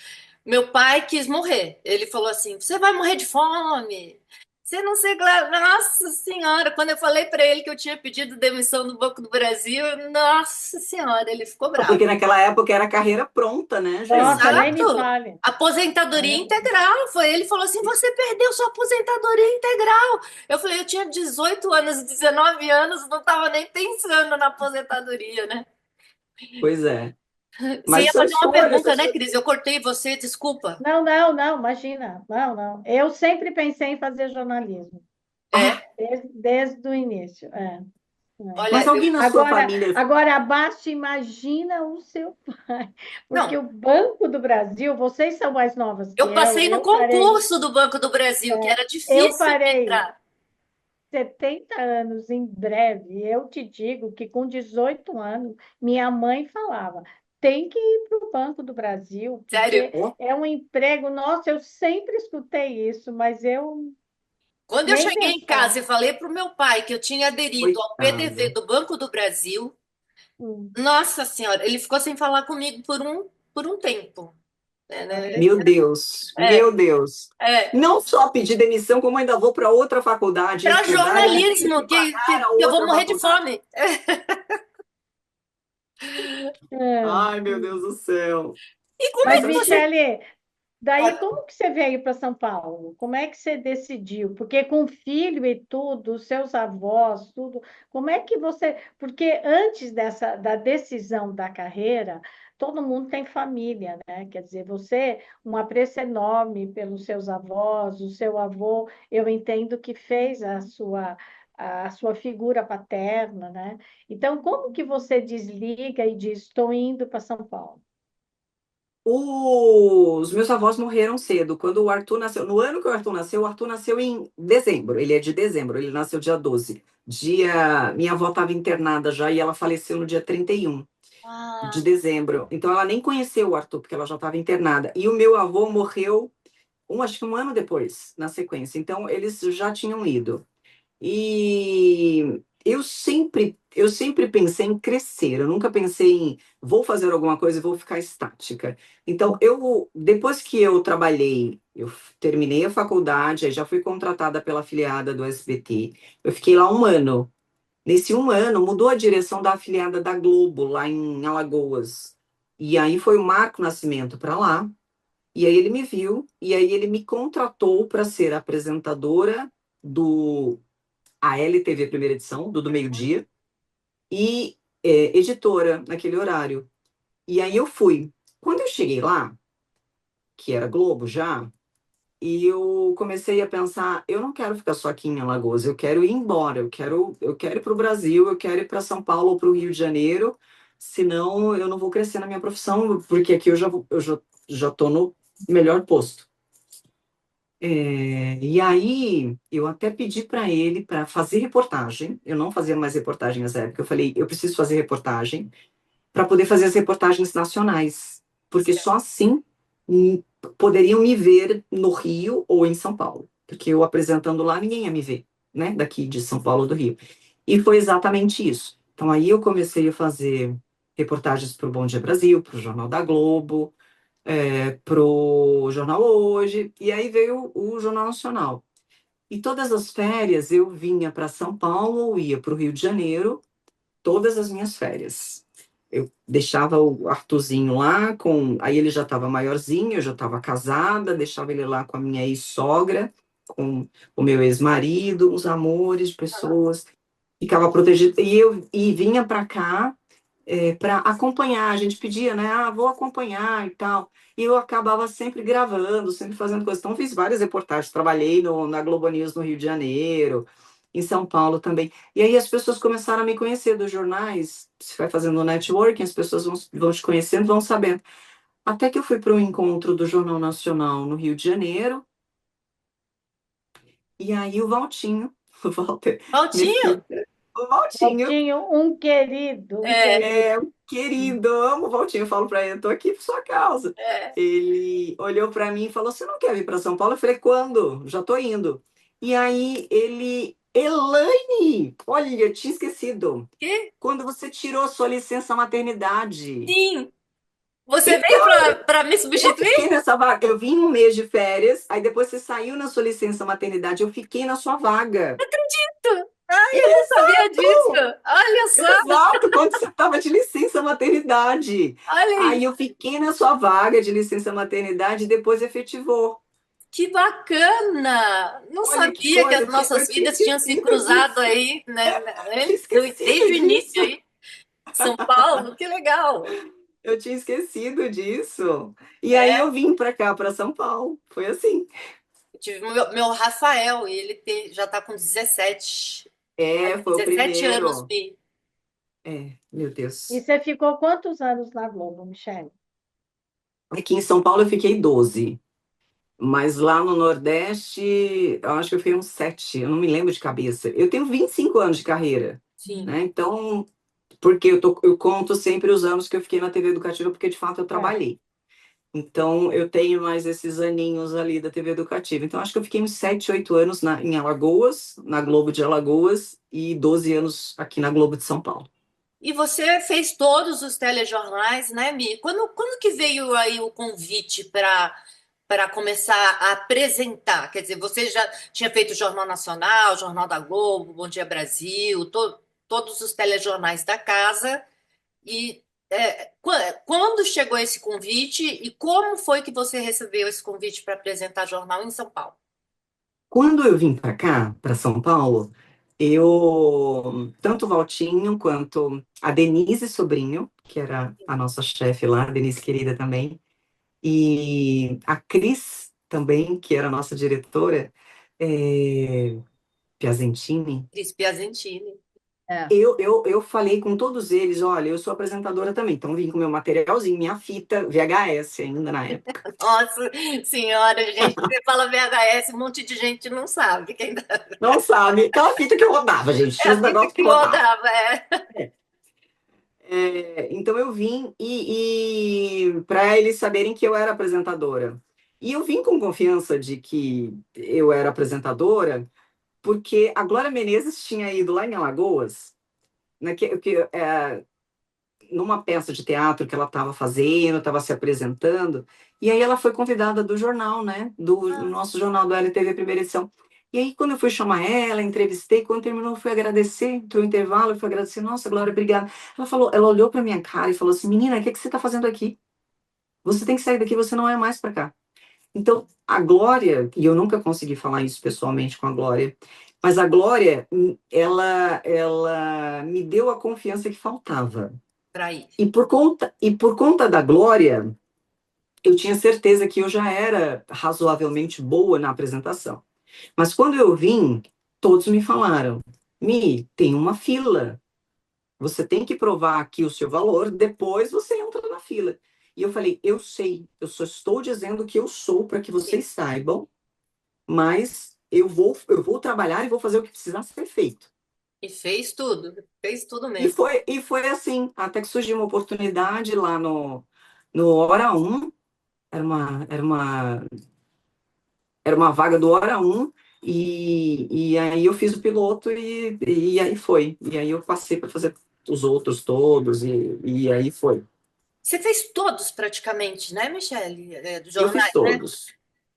Meu pai quis morrer. Ele falou assim: você vai morrer de fome. Você não sei. Nossa Senhora, quando eu falei para ele que eu tinha pedido demissão do Banco do Brasil, nossa Senhora, ele ficou bravo. Porque naquela época era carreira pronta, né, nossa, gente? nem me Exato. fale. Aposentadoria integral. Ele falou assim: você perdeu sua aposentadoria integral. Eu falei: eu tinha 18 anos, 19 anos, não estava nem pensando na aposentadoria, né? Pois é. Você Mas ia sua fazer uma escolha, pergunta, né, Cris? Eu cortei você, desculpa. Não, não, não, imagina. Não, não. Eu sempre pensei em fazer jornalismo, Ah, desde o início. É. mas Olha, alguém na sua Agora, família. agora abaixo, imagina o seu pai, porque não, o Banco do Brasil, vocês são mais novas que eu passei no parei, concurso do Banco do Brasil, que era eu difícil de parei entrar. 70 anos em breve. Eu te digo que com 18 anos, minha mãe falava, tem que ir para o Banco do Brasil, Sério. porque é um emprego. Nossa, eu sempre escutei isso, mas eu Quando eu nem cheguei em casa pensar. e falei para o meu pai que eu tinha aderido ao PDV Coitada. do Banco do Brasil, Hum, nossa Senhora, ele ficou sem falar comigo por um tempo. Né? Meu Deus, É, meu Deus. é. Não só pedir demissão, como ainda vou para outra faculdade Para estudar e ainda tenho que jornalismo, pagar a que eu vou outra morrer de faculdade. fome. é. Ai, meu Deus do céu. E como é Mas, Mas que acho que você. Michele, daí como que você veio para São Paulo? Como é que você decidiu? Porque com filho e tudo, os seus avós, tudo, como é que você... Porque antes da decisão da carreira, todo mundo tem família, né? Quer dizer, você, um apreço enorme pelos seus avós, o seu avô, eu entendo que fez a sua figura paterna, né? Então, como que você desliga e diz, estou indo para São Paulo? os meus avós morreram cedo. Quando o Arthur nasceu, no ano que o Arthur nasceu em dezembro. Ele é de dezembro, ele nasceu dia 12. Minha avó estava internada já e ela faleceu no dia 31 de Ah, dezembro. Então ela nem conheceu o Arthur, porque ela já estava internada. E o meu avô morreu, acho que um ano depois, na sequência. Então eles já tinham ido. E eu sempre pensei em crescer, eu nunca pensei em vou fazer alguma coisa e vou ficar estática. Então, depois que eu trabalhei, eu terminei a faculdade, aí já fui contratada pela afiliada do SBT. Eu fiquei lá um ano. Nesse um ano, mudou a direção da afiliada da Globo, lá em Alagoas. E aí foi o Marco Nascimento para lá. E aí ele me viu, e aí ele me contratou para ser apresentadora do a LTV primeira edição, do meio-dia, e editora naquele horário. E aí eu fui. Quando eu cheguei lá, que era Globo já, e eu comecei a pensar, eu não quero ficar só aqui em Alagoas, eu quero ir embora, eu quero ir para o Brasil, eu quero ir para São Paulo ou para o Rio de Janeiro, senão eu não vou crescer na minha profissão, porque aqui eu já tô no melhor posto. E aí eu até pedi para ele para fazer reportagem, eu não fazia mais reportagem nessa época, eu falei, eu preciso fazer reportagem para poder fazer as reportagens nacionais, porque só assim hum, poderiam me ver no Rio ou em São Paulo, porque eu apresentando lá ninguém ia me ver, né, daqui de São Paulo ou do Rio. E foi exatamente isso. Então aí eu comecei a fazer reportagens para o Bom Dia Brasil, para o Jornal da Globo, para o Jornal Hoje, e aí veio o Jornal Nacional. E todas as férias eu vinha para São Paulo ou ia para o Rio de Janeiro, todas as minhas férias. Eu deixava o Arthurzinho lá, aí ele já estava maiorzinho, eu já estava casada, deixava ele lá com a minha ex-sogra, com o meu ex-marido, os amores de pessoas, ficava protegido. E vinha para cá para acompanhar. A gente pedia, né? Ah, vou acompanhar e tal. E eu acabava sempre gravando, sempre fazendo coisas. Então, fiz várias reportagens. Trabalhei na Globo News no Rio de Janeiro, em São Paulo também. E aí as pessoas começaram a me conhecer dos jornais. Se vai fazendo networking, as pessoas vão te conhecendo, vão sabendo. Até que eu fui para um encontro do Jornal Nacional no Rio de Janeiro. E aí o Valtinho, o Walter Valtinho, Mesquita, o Valtinho. Valtinho, um querido, um é, querido. Querido, amo o Valtinho. Eu falo para ele, eu tô aqui por sua causa. é, Ele olhou para mim e falou: Você não quer vir para São Paulo? Eu falei: Quando? Já tô indo. E aí Elaine, olha, eu tinha esquecido. que? Quando você tirou sua licença maternidade, Sim, você veio então para me eu fiquei substituir? nessa vaga. Eu vim um mês de férias, aí depois você saiu na sua licença maternidade, eu fiquei na sua vaga. Ai, eu não sabia disso. Olha só, Exato, quando você estava de licença maternidade. olha Aí aí, eu fiquei na sua vaga de licença maternidade e depois efetivou. que bacana! Não Olha que sabia que coisa, as nossas eu tinha vidas tinham se esquecido cruzado disso. aí, né? Tinha Desde esquecido o início disso. aí, São Paulo, que legal. Eu tinha esquecido disso. E aí É, eu vim para cá, para São Paulo. Foi assim. eu tive meu Rafael, e ele já está com 17. Foi o 17 anos, primeiro. Bi. Meu E Deus. você ficou quantos anos na Globo, Michele? Aqui em São Paulo eu fiquei 12. Mas lá no Nordeste, eu acho que eu fiquei uns 7. Eu não me lembro de cabeça. Eu tenho 25 anos de carreira, Sim. né? Então, porque eu conto sempre os anos que eu fiquei na TV Educativa, porque de fato eu É. trabalhei. Então, eu tenho mais esses aninhos ali da TV Educativa. Então, acho que eu fiquei uns 7, 8 anos em Alagoas, na Globo de Alagoas, e 12 anos aqui na Globo de São Paulo. E você fez todos os telejornais, né, Mi? Quando que veio aí o convite para começar a apresentar? Quer dizer, você já tinha feito o Jornal Nacional, Jornal da Globo, Bom Dia Brasil, todos os telejornais da casa. E quando chegou esse convite e como foi que você recebeu esse convite para apresentar jornal em São Paulo? Quando eu vim para cá, para São Paulo, tanto o Valtinho quanto a Denise Sobrinho, que era a nossa chefe lá, a Denise querida também, e a Cris também, que era a nossa diretora, Piazentini. Cris Piazentini. É. Eu falei com todos eles, olha, eu sou apresentadora também, então vim com meu materialzinho, minha fita VHS ainda na época. Nossa senhora, gente, você fala VHS, um monte de gente não sabe. Quem Não sabe, aquela fita que eu rodava, gente, é tinha a os fita negócios que que rodava. rodava, é. Então eu vim e para eles saberem que eu era apresentadora. E eu vim com confiança de que eu era apresentadora, porque a Glória Menezes tinha ido lá em Alagoas, né, numa peça de teatro que ela estava fazendo, estava se apresentando, e aí ela foi convidada do jornal, né, do nosso jornal do LTV Primeira Edição. E aí, quando eu fui chamar ela, entrevistei, quando terminou, eu fui agradecer, entrou o intervalo, eu fui agradecer, nossa, Glória, obrigada. Ela olhou para minha cara e falou assim, menina, o que você está fazendo aqui? Você tem que sair daqui, você não é mais para cá. Então, a Glória, e eu nunca consegui falar isso pessoalmente com a Glória, Mas a Glória, ela me deu a confiança que faltava. para ir. E por conta da Glória, eu tinha certeza que eu já era razoavelmente boa na apresentação. Mas quando eu vim, todos me falaram: Mi, tem uma fila. Você tem que provar aqui o seu valor, depois você entra na fila. E eu falei: eu sei, eu só estou dizendo que eu sou para que Sim. vocês saibam, mas eu vou trabalhar e vou fazer o que precisar ser feito. E fez tudo E mesmo. foi, e foi assim, até que surgiu uma oportunidade lá no Hora Um. Era uma vaga do Hora Um, e aí eu fiz o piloto e aí foi. E aí eu passei para fazer os outros todos, e aí foi. Você fez todos praticamente, né, Michele? Dos Eu fiz jornais, né? todos.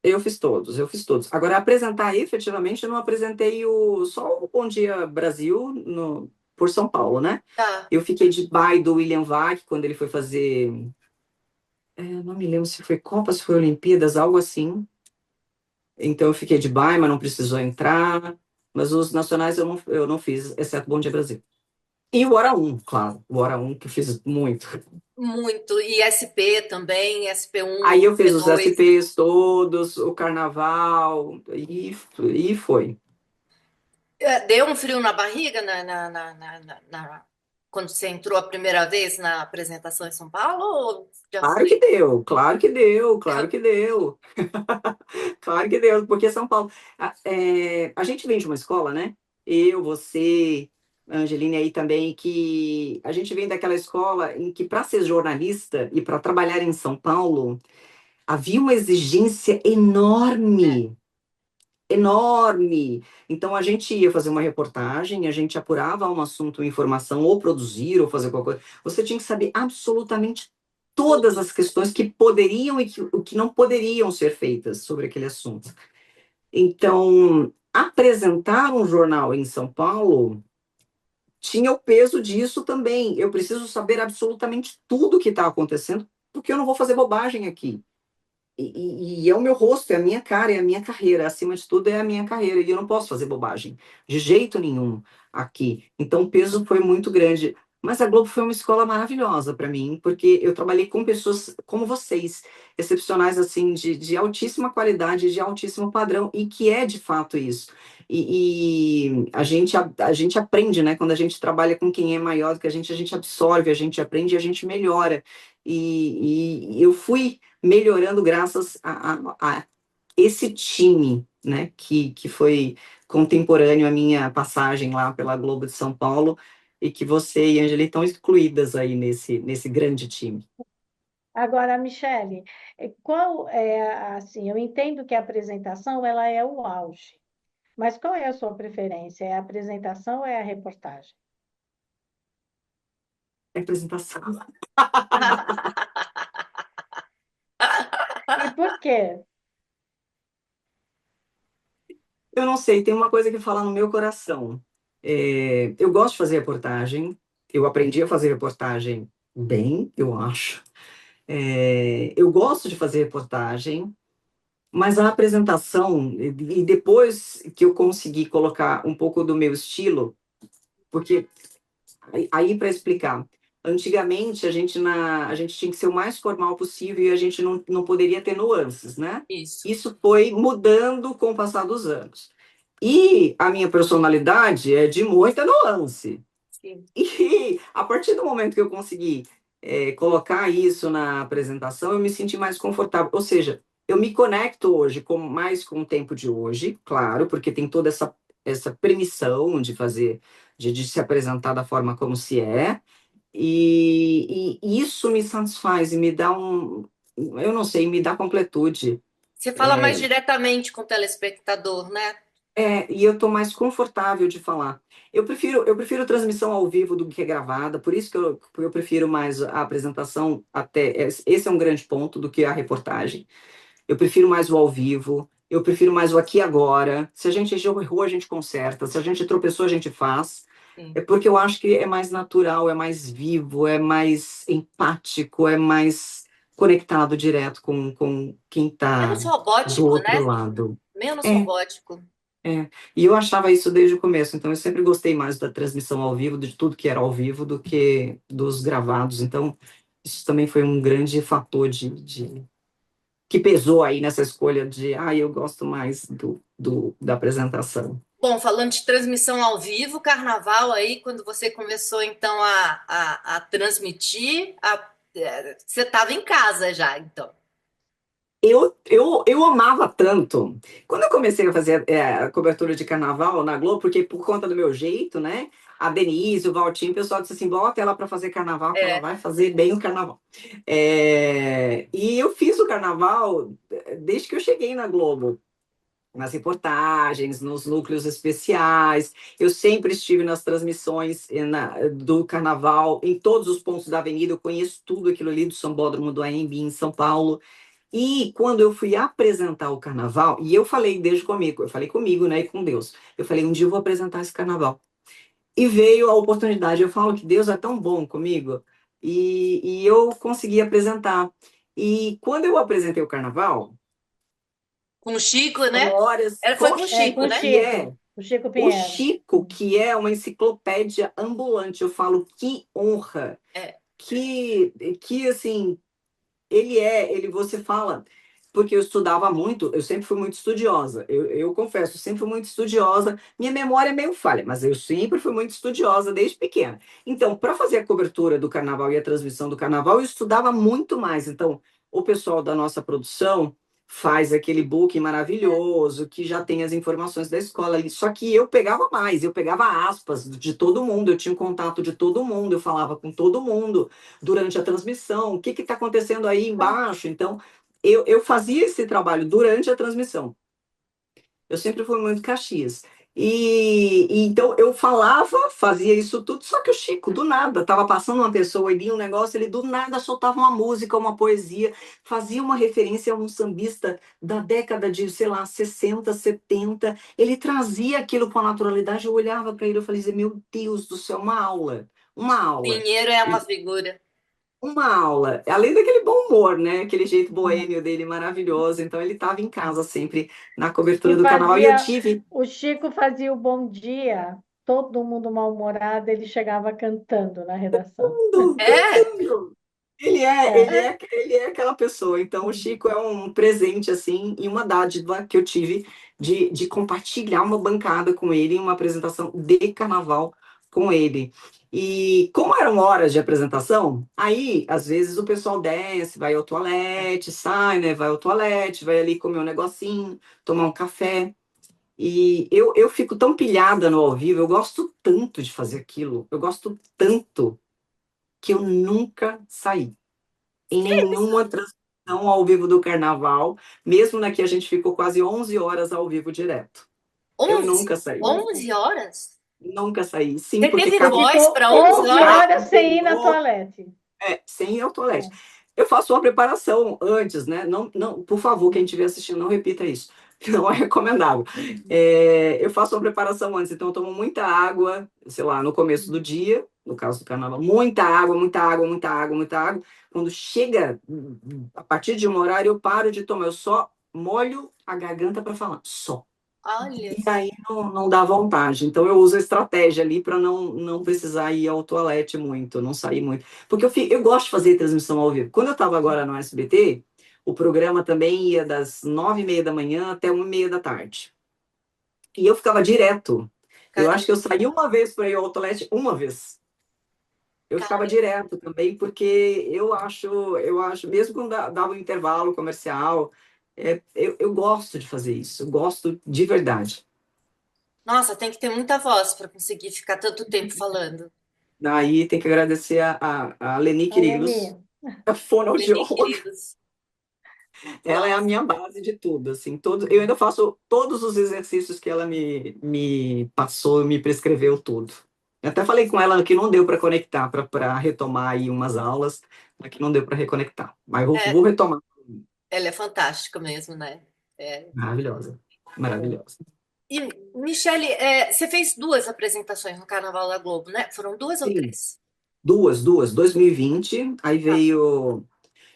Eu fiz todos. Agora, apresentar efetivamente, eu não apresentei só o Bom Dia Brasil por São Paulo, né? Tá. Eu fiquei de by do William Vac quando ele foi fazer. Não me lembro se foi Copa, se foi Olimpíadas, algo assim. Então eu fiquei de by, mas não precisou entrar. Mas os nacionais eu não fiz, exceto Bom Dia Brasil. E o Hora Um, claro. O Hora Um que eu fiz muito. Muito. E SP também, SP1, Aí eu fiz os SP2. SPs todos, o carnaval, e foi. Deu um frio na barriga quando você entrou a primeira vez na apresentação em São Paulo? Ou já Claro que foi? deu, claro que deu, claro que deu. Claro que deu, porque São Paulo. A gente vem de uma escola, né? Eu, você, a Angeline aí também, que a gente vem daquela escola em que, para ser jornalista e para trabalhar em São Paulo, havia uma exigência enorme, enorme. Então a gente ia fazer uma reportagem, a gente apurava um assunto, uma informação, ou produzir, ou fazer qualquer coisa. Você tinha que saber absolutamente todas Tudo. as questões que poderiam e o que não poderiam ser feitas sobre aquele assunto. Então, apresentar um jornal em São Paulo tinha o peso disso também. Eu preciso saber absolutamente tudo o que está acontecendo, porque eu não vou fazer bobagem aqui. E é o meu rosto, é a minha cara, é a minha carreira. Acima de tudo, é a minha carreira. E eu não posso fazer bobagem, de jeito nenhum, aqui. Então, o peso foi muito grande. Mas a Globo foi uma escola maravilhosa para mim, porque eu trabalhei com pessoas como vocês, excepcionais, assim, de altíssima qualidade, de altíssimo padrão, e que é de fato isso. E a gente aprende, né? Quando a gente trabalha com quem é maior do que a gente absorve, a gente aprende e a gente melhora. E eu fui melhorando graças a esse time, né, que foi contemporâneo à minha passagem lá pela Globo de São Paulo, e que você e a Angeli estão excluídas aí nesse grande time. Agora, Michele, qual é, assim, eu entendo que a apresentação ela é o auge, mas qual é a sua preferência? É a apresentação ou é a reportagem? Representação. E por quê? Eu não sei, tem uma coisa que fala no meu coração. Eu gosto de fazer reportagem, eu aprendi a fazer reportagem bem, eu acho. Eu gosto de fazer reportagem, mas a apresentação, e depois que eu consegui colocar um pouco do meu estilo, porque aí para explicar, antigamente a gente tinha que ser o mais formal possível e a gente não poderia ter nuances, né? Isso. Isso foi mudando com o passar dos anos. E a minha personalidade é de muita nuance. Sim. E a partir do momento que eu consegui colocar isso na apresentação, eu me senti mais confortável. Ou seja, eu me conecto hoje mais com o tempo de hoje, claro, porque tem toda essa permissão de fazer, de se apresentar da forma como se é, e isso me satisfaz e me dá eu não sei, me dá completude. Você fala mais diretamente com o telespectador, né? E eu estou mais confortável de falar. Eu prefiro transmissão ao vivo do que gravada, por isso que eu prefiro mais a apresentação, até. Esse é um grande ponto do que a reportagem. Eu prefiro mais o ao vivo, eu prefiro mais o aqui e agora. Se a gente errou, a gente conserta, se a gente tropeçou, a gente faz. Sim. É porque eu acho que é mais natural, é mais vivo, é mais empático, é mais conectado direto com quem está Menos do robótico, outro né? lado. Menos É, robótico. É, e eu achava isso desde o começo, então eu sempre gostei mais da transmissão ao vivo, de tudo que era ao vivo, do que dos gravados. Então, isso também foi um grande fator que pesou aí nessa escolha de, eu gosto mais da apresentação. Bom, falando de transmissão ao vivo, carnaval aí, quando você começou então a transmitir, você estava em casa já, então. Eu amava tanto. Quando eu comecei a fazer a cobertura de carnaval na Globo, porque por conta do meu jeito, né? A Denise, o Valtinho, o pessoal disse assim: bota ela para fazer carnaval, que ela É, vai fazer bem o carnaval. E eu fiz o carnaval desde que eu cheguei na Globo, nas reportagens, nos núcleos especiais. Eu sempre estive nas transmissões do carnaval, em todos os pontos da avenida. Eu conheço tudo aquilo ali do Sambódromo do AMB em São Paulo. E quando eu fui apresentar o carnaval, e eu falei desde comigo, eu falei comigo, né, e com Deus. Eu falei, um dia eu vou apresentar esse carnaval. E veio a oportunidade. Eu falo que Deus é tão bom comigo, e eu consegui apresentar. E quando eu apresentei o carnaval, com o Chico, foram né? horas Foi com o com o É, com Chico, Chico, o né? que é Chico, o Chico o Pinheiro. Chico, que é uma enciclopédia ambulante. Eu falo, que honra, É. que assim, você fala, porque eu estudava muito, eu sempre fui muito estudiosa, eu confesso, sempre fui muito estudiosa, minha memória é meio falha, mas eu sempre fui muito estudiosa desde pequena. Então, para fazer a cobertura do carnaval e a transmissão do carnaval, eu estudava muito mais. Então, o pessoal da nossa produção faz aquele book maravilhoso, que já tem as informações da escola ali, só que eu pegava mais, eu pegava aspas de todo mundo, eu tinha um contato de todo mundo, eu falava com todo mundo, durante a transmissão, o que está acontecendo aí embaixo. Então, eu fazia esse trabalho durante a transmissão. Eu sempre fui muito Caxias. Então eu falava, fazia isso tudo, só que o Chico, do nada, estava passando uma pessoa, ele um negócio, ele do nada soltava uma música, uma poesia, fazia uma referência a um sambista da década de, sei lá, 60, 70. Ele trazia aquilo com a naturalidade, eu olhava para ele, eu falei, meu Deus do céu, uma aula, uma aula. Pinheiro é uma figura. Uma aula, além daquele bom humor, né? Aquele jeito boêmio dele maravilhoso. Então ele estava em casa sempre na E cobertura do carnaval. E eu fazia, tive o Chico fazia o bom dia, todo mundo mal-humorado, ele chegava cantando na redação. É, cantando. É. Ele é aquela pessoa. Então o Chico é um presente assim e uma dádiva que eu tive de compartilhar uma bancada com ele em uma apresentação de carnaval com ele. E como eram horas de apresentação, aí às vezes o pessoal desce, vai ao toalete, sai, né? Vai ao toalete, vai ali comer um negocinho, tomar um café. E eu fico tão pilhada no ao vivo, eu gosto tanto de fazer aquilo, eu gosto tanto que eu nunca saí em nenhuma transmissão ao vivo do carnaval, mesmo na que a gente ficou quase 11 horas ao vivo direto. Eu 11, nunca saí. 11 horas? Nunca saí. Sim, Você porque teve Você cada voz ficou para 11 11 horas? horas sem ir na toalete. sem ir ao toalete. É. Eu faço uma preparação antes, né? Não, não, por favor, quem estiver assistindo, não repita isso. Não é recomendável. Eu faço uma preparação antes, então eu tomo muita água, sei lá, no começo do dia, no caso do carnaval, muita água, muita água, muita água, muita água. Quando chega, a partir de um horário, eu paro de tomar, eu só molho a garganta para falar, só. Olha, E aí não dá vontade. Então eu uso a estratégia ali para não precisar ir ao toalete muito, não sair muito. Porque eu gosto de fazer transmissão ao vivo. Quando eu estava agora no SBT, o programa também ia das 9h30 da manhã até 1h30 da tarde. E eu ficava direto. Eu acho caramba, que eu saí uma vez para ir ao toalete, uma vez. Eu ficava caramba. direto também, porque eu acho, mesmo quando dava um intervalo comercial, eu gosto de fazer isso. Eu gosto de verdade. Nossa, tem que ter muita voz para conseguir ficar tanto tempo falando. Daí tem que agradecer a Leni Aleni, Quirilos, a Leni, fonoaudióloga. queridos. Ela é a Nossa, minha base de tudo, assim, eu ainda faço todos os exercícios que ela me passou, me prescreveu tudo. Eu até falei com ela que não deu para conectar, para retomar aí umas aulas, mas que não deu para reconectar. Mas vou é, retomar. ela é fantástica mesmo, né? É. Maravilhosa, maravilhosa. E, Michele, você fez duas apresentações no Carnaval da Globo, né? Foram duas ou Sim, três? duas, 2020, aí Ah, veio,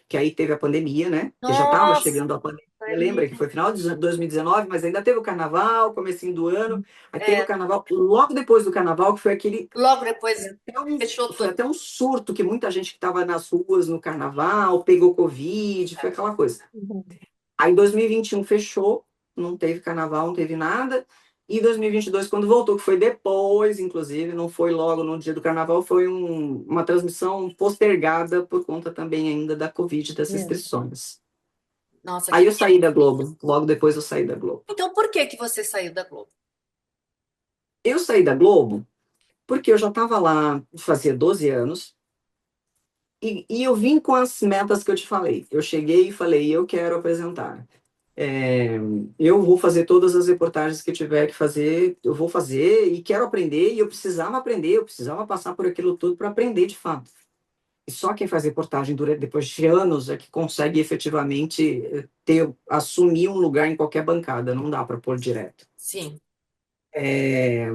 que aí teve a pandemia, né? Que já estava nossa, chegando a pandemia. Você lembra que foi final de 2019, mas ainda teve o carnaval, comecinho do ano. Aí teve o É, carnaval, logo depois do carnaval, que foi aquele. logo depois até um- fechou Foi tudo. até um surto que muita gente que estava nas ruas no carnaval pegou Covid, foi aquela coisa. Uhum. Aí 2021 fechou, não teve carnaval, não teve nada. E 2022, quando voltou, que foi depois, inclusive, não foi logo no dia do carnaval, foi uma transmissão postergada por conta também ainda da Covid, das Isso. restrições. Nossa, Aí que... eu saí da Globo, logo depois eu saí da Globo. Então, por que que você saiu da Globo? Eu saí da Globo porque eu já estava lá, fazia 12 anos, e eu vim com as metas que eu te falei. Eu cheguei e falei, eu quero apresentar. É, eu vou fazer todas as reportagens que eu tiver que fazer, eu vou fazer e quero aprender, e eu precisava aprender, eu precisava passar por aquilo tudo para aprender de fato. E só quem faz reportagem depois de anos é que consegue efetivamente assumir um lugar em qualquer bancada, não dá para pôr direto. Sim. É,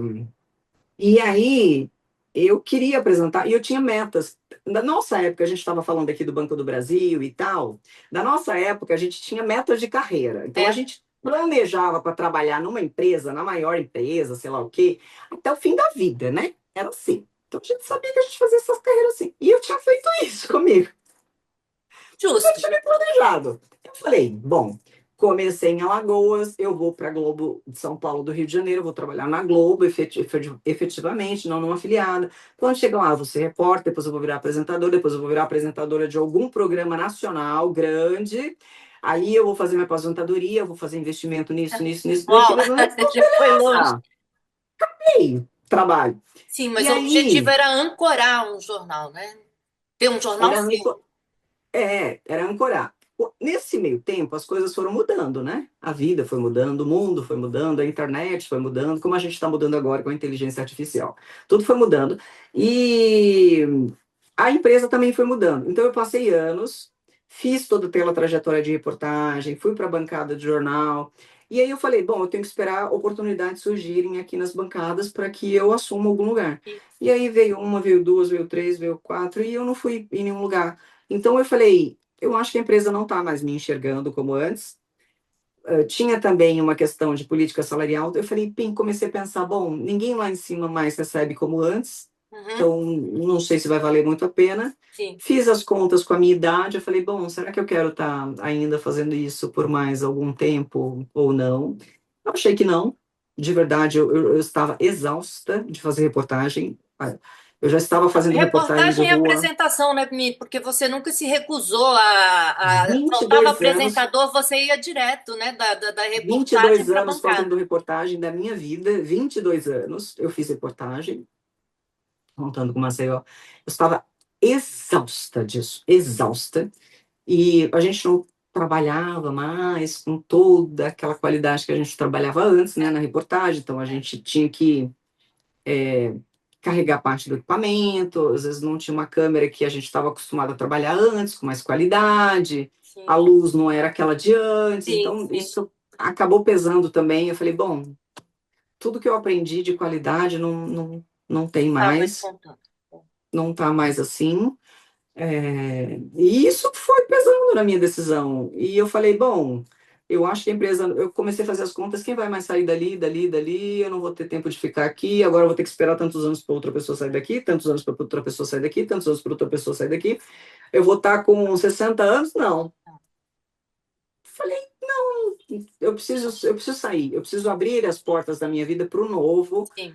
e aí, eu queria apresentar, e eu tinha metas. Na nossa época, a gente estava falando aqui do Banco do Brasil e tal, na nossa época, a gente tinha metas de carreira. Então, a É, gente planejava para trabalhar numa empresa, na maior empresa, sei lá o quê, até o fim da vida, né? Era assim. Então, a gente sabia que a gente fazia essas carreiras assim. E eu tinha feito isso comigo. Eu justo. tinha me planejado. Eu falei, bom, comecei em Alagoas, eu vou para a Globo de São Paulo, do Rio de Janeiro, vou trabalhar na Globo, efetivamente, não numa afiliada. Quando chega lá, eu vou ser repórter, depois eu vou virar apresentadora, depois eu vou virar apresentadora de algum programa nacional grande. Aí eu vou fazer minha aposentadoria, eu vou fazer investimento nisso, nisso, nisso, Uau, naquilo. já foi longe. Beleza, ei, trabalho. Sim, mas E o objetivo aí, era ancorar um jornal, né? Ter um jornal era seu. era ancorar. Nesse meio tempo, as coisas foram mudando, né? A vida foi mudando, o mundo foi mudando, a internet foi mudando, como a gente está mudando agora com a inteligência artificial. Tudo foi mudando. E a empresa também foi mudando. Então, eu passei anos, fiz toda aquela trajetória de reportagem, fui para a bancada de jornal. E aí eu falei, bom, eu tenho que esperar oportunidades surgirem aqui nas bancadas para que eu assuma algum lugar. E aí veio uma, veio duas, veio três, veio quatro, e eu não fui em nenhum lugar. Então eu falei, eu acho que a empresa não está mais me enxergando como antes. Tinha também uma questão de política salarial. Eu falei, pim, comecei a pensar, bom, ninguém lá em cima mais recebe como antes, Uhum, então não sei se vai valer muito a pena. sim. Fiz as contas com a minha idade, eu falei, bom, será que eu quero estar ainda fazendo isso por mais algum tempo ou não? Eu achei que não. De verdade, eu estava exausta de fazer reportagem. Eu já estava fazendo reportagem de Reportagem e rua apresentação, né, Mi? Porque você nunca se recusou vinte e faltava dois anos. apresentador, você ia direto, né, da vinte e reportagem dois para a anos bancada. fazendo reportagem da minha vida, 22 anos eu fiz reportagem, contando com Maceió. Eu estava exausta disso, exausta. E a gente não trabalhava mais com toda aquela qualidade que a gente trabalhava antes, né, na reportagem. Então a gente tinha que carregar parte do equipamento, às vezes não tinha uma câmera que a gente estava acostumado a trabalhar antes, com mais qualidade, Sim, a luz não era aquela de antes, sim, então sim. isso acabou pesando também. Eu falei, bom, tudo que eu aprendi de qualidade não tem Tá mais mais, contando. não está mais assim. E isso foi pesando na minha decisão. E eu falei, bom, eu acho que a empresa, eu comecei a fazer as contas, quem vai mais sair dali, dali, dali, eu não vou ter tempo de ficar aqui, agora eu vou ter que esperar tantos anos para outra pessoa sair daqui, tantos anos para outra pessoa sair daqui, tantos anos para outra pessoa sair daqui. Eu vou estar com 60 anos? Não. Falei, não, eu preciso sair, eu preciso abrir as portas da minha vida para o novo, Sim.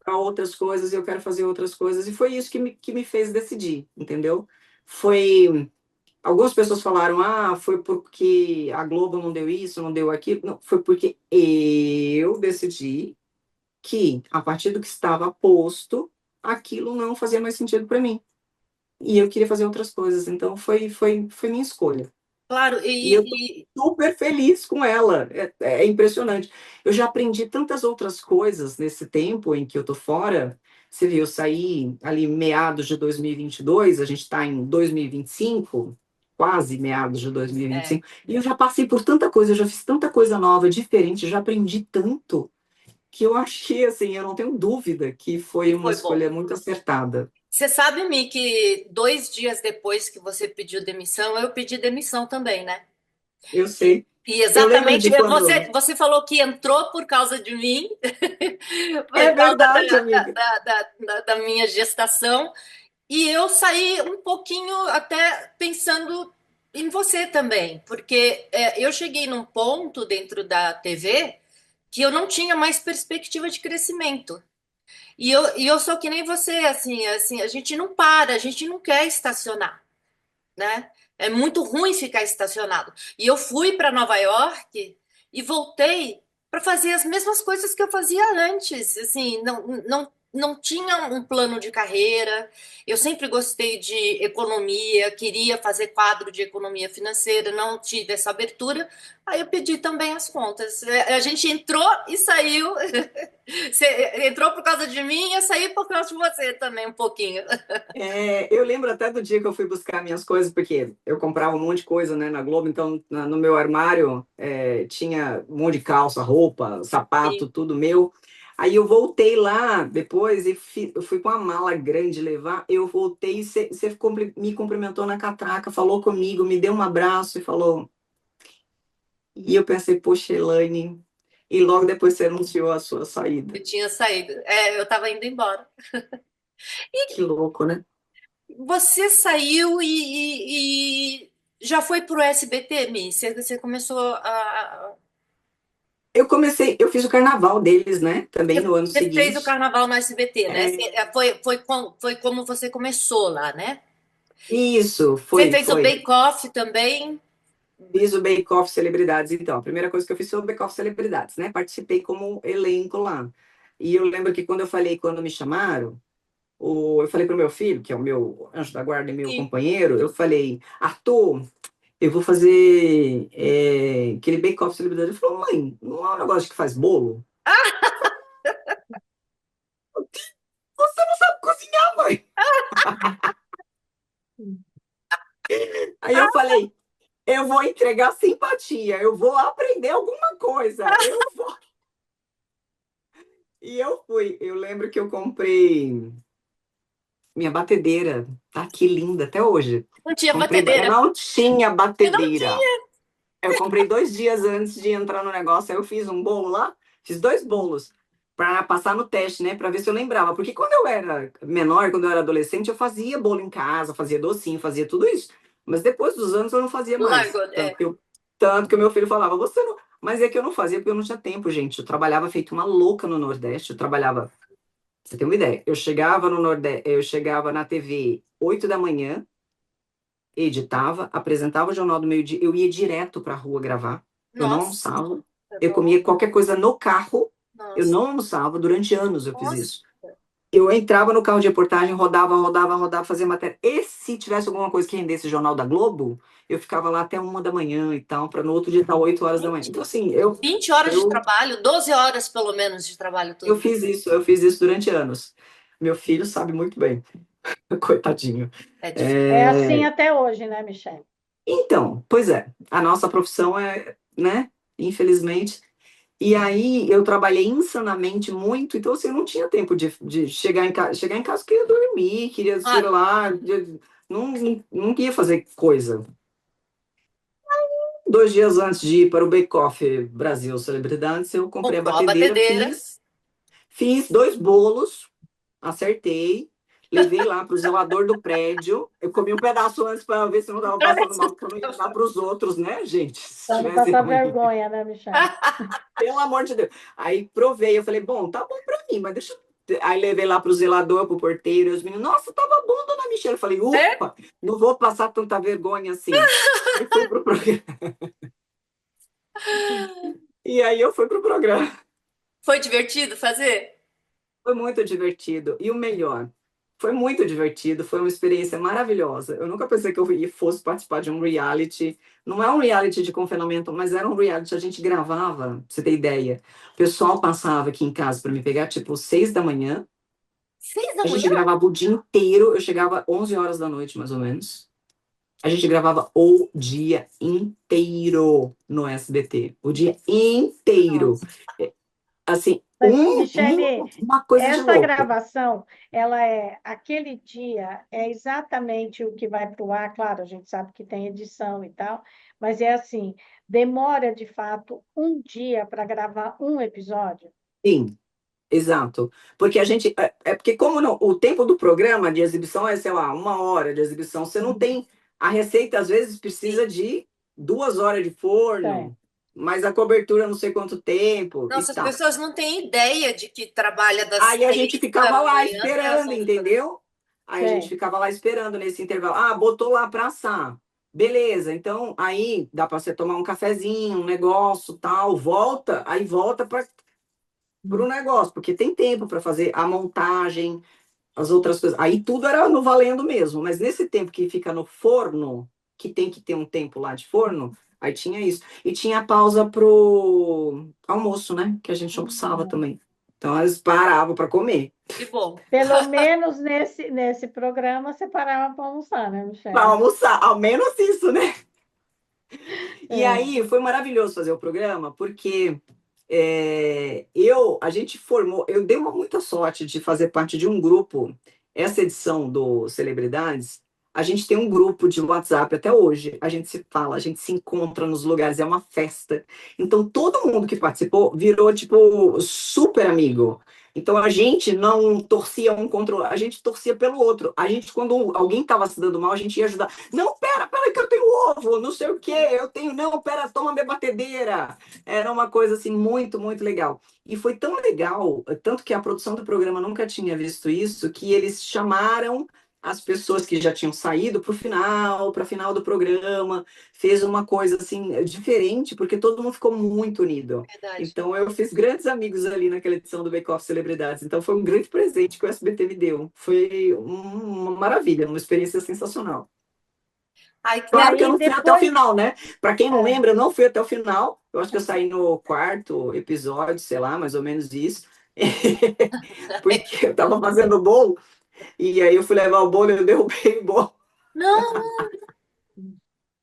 para outras coisas, e eu quero fazer outras coisas. E foi isso que me fez decidir, entendeu? Foi. Algumas pessoas falaram, foi porque a Globo não deu isso, não deu aquilo. Não, foi porque eu decidi que, a partir do que estava posto, aquilo não fazia mais sentido para mim. E eu queria fazer outras coisas. Então, foi minha escolha. Claro, E eu tô e super feliz com ela. É impressionante. Eu já aprendi tantas outras coisas nesse tempo em que eu tô fora. Você viu, eu saí ali meados de 2022, a gente está em 2025, quase meados de é, 2025, e eu já passei por tanta coisa, eu já fiz tanta coisa nova, diferente, já aprendi tanto, que eu achei, assim, eu não tenho dúvida que foi que uma foi bom. escolha muito acertada. Você sabe, Mi, que 2 dias depois que você pediu demissão, eu pedi demissão também, né? Eu E, sei. E Eu lembro exatamente, de quando... você falou que entrou por causa de mim, É por causa verdade, amiga. da minha gestação, e eu saí um pouquinho até pensando em você também, porque eu cheguei num ponto dentro da TV que eu não tinha mais perspectiva de crescimento. E eu sou que nem você, assim, a gente não para, a gente não quer estacionar, né? É muito ruim ficar estacionado. E eu fui para Nova York e voltei para fazer as mesmas coisas que eu fazia antes. Assim, não tinha um plano de carreira. Eu sempre gostei de economia, queria fazer quadro de economia financeira, não tive essa abertura. Aí eu pedi também as contas. A gente entrou e saiu. Você entrou por causa de mim e eu saí por causa de você também, um pouquinho. Eu lembro até do dia que eu fui buscar minhas coisas, porque eu comprava um monte de coisa, né, na Globo, então no meu armário tinha um monte de calça, roupa, Sim. sapato, tudo meu. Aí eu voltei lá depois e eu fui com uma mala grande levar. Eu voltei e você me cumprimentou na catraca, falou comigo, me deu um abraço e falou. E eu pensei, poxa, Elaine. E logo depois você anunciou a sua saída. Eu tinha saído. Eu estava indo embora. Que louco, né? Você saiu e já foi pro SBT, Mi? Você começou a. Eu fiz o carnaval deles, né? Também no ano Você fez o seguinte. carnaval no SBT, né? É, Foi como você começou lá, né? isso, Você foi, fez o foi. Bake Off também? Fiz o Bake Off Celebridades, então. A primeira coisa que eu fiz foi o Bake Off Celebridades, né? Participei como elenco lá. E eu lembro que quando me chamaram, eu falei pro meu filho, que é o meu anjo da guarda e meu Sim. companheiro, eu falei, Arthur, eu vou fazer aquele Bake Off Celebridades. Ele falou, mãe, não é um negócio que faz bolo? Você não sabe cozinhar, mãe! Aí eu falei, eu vou entregar simpatia, eu vou aprender alguma coisa, eu vou. E eu fui. Eu lembro que eu comprei minha batedeira, tá aqui linda até hoje. Não tinha Comprei, eu batedeira. não tinha Eu não batedeira. tinha. Eu comprei 2 dias antes de entrar no negócio. Aí eu fiz um bolo lá, fiz 2 bolos para passar no teste, né? Para ver se eu lembrava. Porque quando eu era menor, quando eu era adolescente, eu fazia bolo em casa, fazia docinho, fazia tudo isso. Mas depois dos anos eu não fazia mais. Largou. Tanto que o meu filho falava, você não. Mas é que eu não fazia porque eu não tinha tempo, gente. Eu trabalhava feito uma louca no Nordeste. Eu trabalhava, pra você tem uma ideia. Eu chegava no Nordeste, eu chegava na TV 8 da manhã, editava, apresentava o Jornal do Meio-Dia, eu ia direto para a rua gravar, eu não Nossa, almoçava, tá eu bom. comia qualquer coisa no carro, eu Nossa, não almoçava, durante anos eu fiz nossa. isso. Eu entrava no carro de reportagem, rodava, fazia matéria. E se tivesse alguma coisa que rendesse o Jornal da Globo, eu ficava lá até 1 da manhã e tal, para no outro dia estar 8 horas da manhã. Então, assim, 20 horas de eu, trabalho, 12 horas pelo menos de trabalho eu todo dia. eu fiz isso durante anos. Meu filho sabe muito bem, coitadinho. É difícil. É assim É, até hoje, né, Michele? Então, pois é, a nossa profissão né, infelizmente. E aí eu trabalhei insanamente muito, então assim, eu não tinha tempo de chegar em casa, eu queria dormir, queria, sei Claro. lá, não queria fazer coisa. 2 dias antes de ir para o Bake Off Brasil Celebridades, eu comprei a Comprou a batedeira, batedeira. fiz 2 bolos, acertei, levei lá para o zelador do prédio. Eu comi um pedaço antes para ver se eu não estava Pra ver passando se mal, porque eu não ia dar para os outros, né, gente? Se Para não tivesse passar ruim. vergonha, né, Michele? Pelo amor de Deus. Aí provei, eu falei, bom, tá bom pra mim, mas deixa eu. Aí levei lá pro zelador, pro porteiro, e os meninos, nossa, tava bom, dona Michelle. Eu falei, É? ufa, não vou passar tanta vergonha assim. Aí fui pro programa. E aí eu fui pro programa. Foi divertido fazer? Foi muito divertido. E o melhor, foi muito divertido, foi uma experiência maravilhosa. Eu nunca pensei que eu fosse participar de um reality. Não é um reality de confinamento, mas era um reality, a gente gravava, pra você ter ideia. O pessoal passava aqui em casa para me pegar, tipo, 6 da manhã. Seis da A gente manhã? gravava o dia inteiro. Eu chegava 11 horas da noite, mais ou menos. A gente gravava o dia inteiro no SBT. O dia inteiro. Nossa. Assim, Mas, Michele, uma coisa de essa louco. gravação, ela é aquele dia, é exatamente o que vai para o ar. Claro, a gente sabe que tem edição e tal, mas é assim, demora de fato um dia para gravar um episódio. Sim, exato. Porque a gente. É porque, como o tempo do programa de exibição é, sei lá, 1 hora de exibição, você não tem. A receita, às vezes, precisa Sim. de 2 horas de Tem. forno, mas a cobertura não sei quanto tempo e Nossa, as tal. pessoas não têm ideia de que trabalha das Aí a gente 6 da ficava lá manhã até as esperando, 11 da noite. entendeu? Aí a gente Tem. ficava lá esperando nesse intervalo. Ah, botou lá para assar. Beleza, então aí dá para você tomar um cafezinho, um negócio, tal, volta, aí volta para o negócio, porque tem tempo para fazer a montagem, as outras coisas. Aí tudo era no valendo mesmo, mas nesse tempo que fica no forno, que tem que ter um tempo lá de forno, aí tinha isso. E tinha a pausa pro almoço, né? Que a gente almoçava também. Então eles paravam para comer. Que bom. Pelo menos nesse programa você parava para almoçar, né, Para Michele? almoçar, ao menos isso, né? E É. aí foi maravilhoso fazer o programa, porque a gente formou, eu dei muita sorte de fazer parte de um grupo. Essa edição do Celebridades, a gente tem um grupo de WhatsApp até hoje. A gente se fala, a gente se encontra nos lugares, é uma festa. Então todo mundo que participou virou tipo super amigo. Então a gente não torcia um contra o outro, a gente torcia pelo outro. A gente, quando alguém estava se dando mal, a gente ia ajudar. Não, pera que eu tenho ovo, não sei o quê, eu tenho, não, pera, toma minha batedeira. Era uma coisa assim muito, muito legal. E foi tão legal, tanto que a produção do programa nunca tinha visto isso, que eles chamaram as pessoas que já tinham saído para o final do programa, fez uma coisa assim diferente, porque todo mundo ficou muito unido. Verdade. Então eu fiz grandes amigos ali naquela edição do Bake Off Celebridades. Então foi um grande presente que o SBT me deu. Foi uma maravilha, uma experiência sensacional. Ai, E Claro que eu aí não fui até o depois. final, né? Para quem não É. lembra, eu não fui até o final. Eu acho que eu saí no quarto episódio, sei lá, mais ou menos isso. Porque eu tava fazendo o bolo, e aí eu fui levar o bolo e eu derrubei o bolo. Não,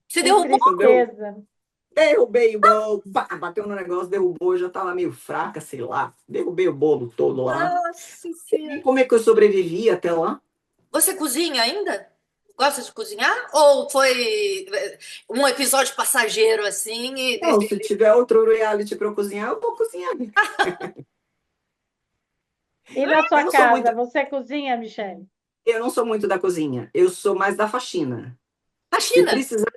você Que derrubou. tristeza. Derrubei o bolo, pá, bateu no negócio, derrubou, eu já tava meio fraca, sei lá. Derrubei o bolo todo lá. Nossa E Senhora. como é que eu sobrevivi até lá? Você cozinha ainda? Gosta de cozinhar? Ou foi um episódio passageiro assim? Não, se tiver outro reality para eu cozinhar, eu vou cozinhar. E na Eu sua não sou muito, casa, você cozinha, Michele? eu não sou muito da cozinha, eu sou mais da faxina. A Se China? precisar,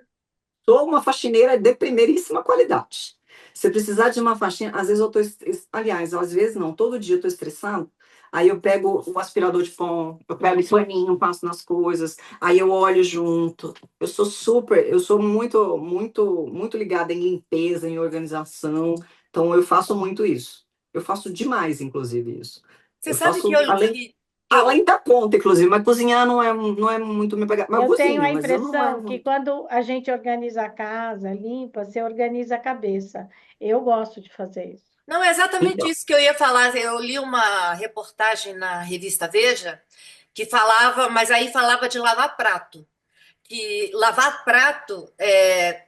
sou uma faxineira de primeiríssima qualidade. Se precisar de uma faxina, às vezes eu tô, aliás, às vezes não, todo dia eu tô estressado, aí eu pego o aspirador de pó, eu pego o paninho, passo nas coisas, aí eu olho junto. Eu sou muito, muito, muito ligada em limpeza, em organização, então eu faço muito isso. Eu faço demais, inclusive, isso. Você Eu sabe que faço eu, que eu além da conta, inclusive, mas cozinhar não é muito me pegar. Mas eu Eu tenho a cozinho, mas eu não impressão levo. que quando a gente organiza a casa, limpa, você organiza a cabeça. Eu gosto de fazer isso. Não, é exatamente Então, isso que eu ia falar. Eu li uma reportagem na revista Veja que falava, mas aí falava de lavar prato. Que lavar prato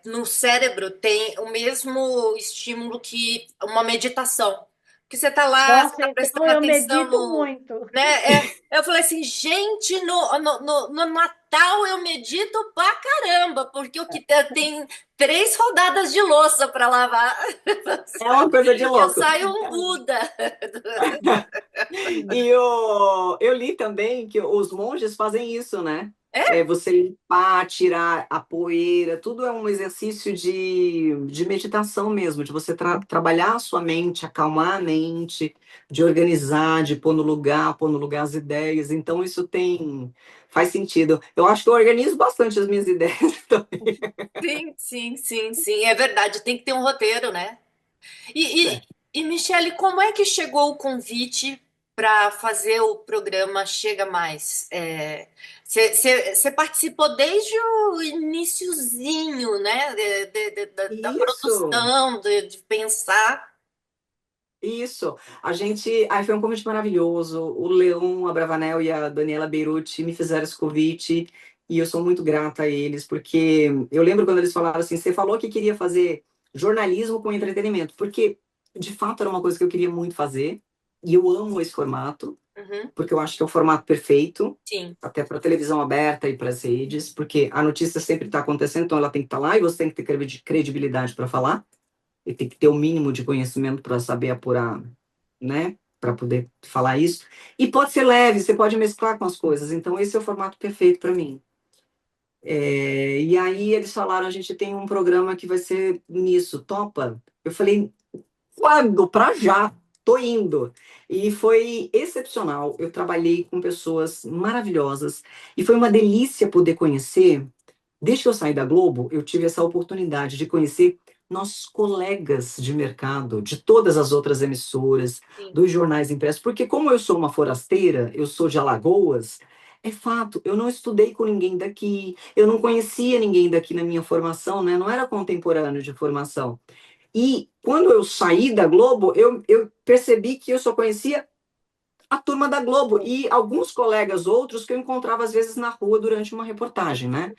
no cérebro tem o mesmo estímulo que uma meditação. Que você está lá, você Nossa, está então prestando eu atenção medito no. muito. Né? Eu falei assim, gente, no Natal eu medito pra caramba, porque o que tem 3 rodadas de louça para lavar. é uma coisa de Eu louco. saio um Buda. E eu li também que os monges fazem isso, né? É É? você limpar, tirar a poeira, tudo é um exercício de meditação mesmo, de você trabalhar a sua mente, acalmar a mente, de organizar, de pôr no lugar as ideias. Então, faz sentido. Eu acho que eu organizo bastante as minhas ideias também. Sim, sim, sim, sim, é verdade. Tem que ter um roteiro, né? E, e, e Michele, como é que chegou o convite para fazer o programa Chega Mais? Você participou desde o iniciozinho, né? Da Isso. produção, de pensar. Isso, aí foi um convite maravilhoso. O Leão Abravanel e a Daniela Beirute me fizeram esse convite e eu sou muito grata a eles, porque eu lembro quando eles falaram assim: você falou que queria fazer jornalismo com entretenimento, porque de fato era uma coisa que eu queria muito fazer, e eu amo esse formato, Uhum. porque eu acho que é o formato perfeito, Sim, até para televisão aberta e para as redes, porque a notícia sempre está acontecendo, então ela tem que estar lá e você tem que ter credibilidade para falar, e tem que ter o mínimo de conhecimento para saber apurar, né? Para poder falar isso. E pode ser leve, você pode mesclar com as coisas. Então, esse é o formato perfeito para mim. E aí eles falaram, a gente tem um programa que vai ser nisso, topa? Eu falei, quando? Para já, tô indo. E foi excepcional. Eu trabalhei com pessoas maravilhosas e foi uma delícia poder conhecer. Desde que eu saí da Globo, eu tive essa oportunidade de conhecer nossos colegas de mercado, de todas as outras emissoras, sim. dos jornais impressos, porque como eu sou uma forasteira, eu sou de Alagoas, é fato, eu não estudei com ninguém daqui, eu não conhecia ninguém daqui na minha formação, né? Não era contemporâneo de formação. E quando eu saí da Globo, eu percebi que eu só conhecia a turma da Globo e alguns colegas outros que eu encontrava às vezes na rua durante uma reportagem, né?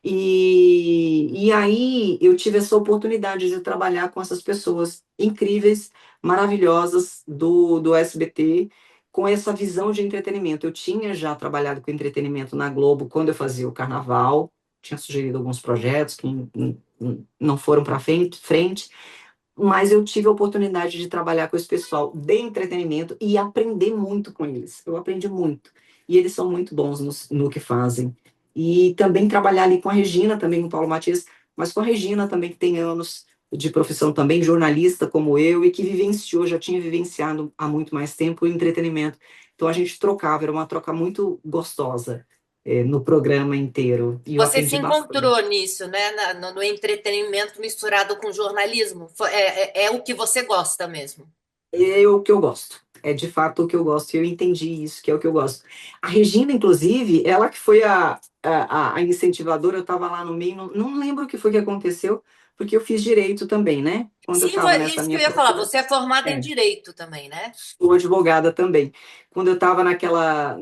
E aí eu tive essa oportunidade de trabalhar com essas pessoas incríveis, maravilhosas do SBT, com essa visão de entretenimento. Eu tinha já trabalhado com entretenimento na Globo quando eu fazia o Carnaval, tinha sugerido alguns projetos que não foram para frente, mas eu tive a oportunidade de trabalhar com esse pessoal de entretenimento e aprender muito com eles. Eu aprendi muito. E eles são muito bons no que fazem. E também trabalhar ali com a Regina, também com o Paulo Matias, mas com a Regina também, que tem anos de profissão também, jornalista como eu, e que vivenciou, já tinha vivenciado há muito mais tempo o entretenimento. Então a gente trocava, era uma troca muito gostosa, no programa inteiro. E eu Você se aprendi encontrou bastante. nisso, né? No entretenimento misturado com jornalismo. É o que você gosta mesmo. É o que eu gosto. É de fato o que eu gosto. E eu entendi isso, que é o que eu gosto. A Regina, inclusive, ela que foi a incentivadora, eu estava lá no meio, não lembro o que foi que aconteceu, porque eu fiz direito também, né? Quando eu Sim, estava nessa isso que eu minha ia falar. procura. Você é formada em É, direito também, né? sou advogada também. Quando eu estava naquela,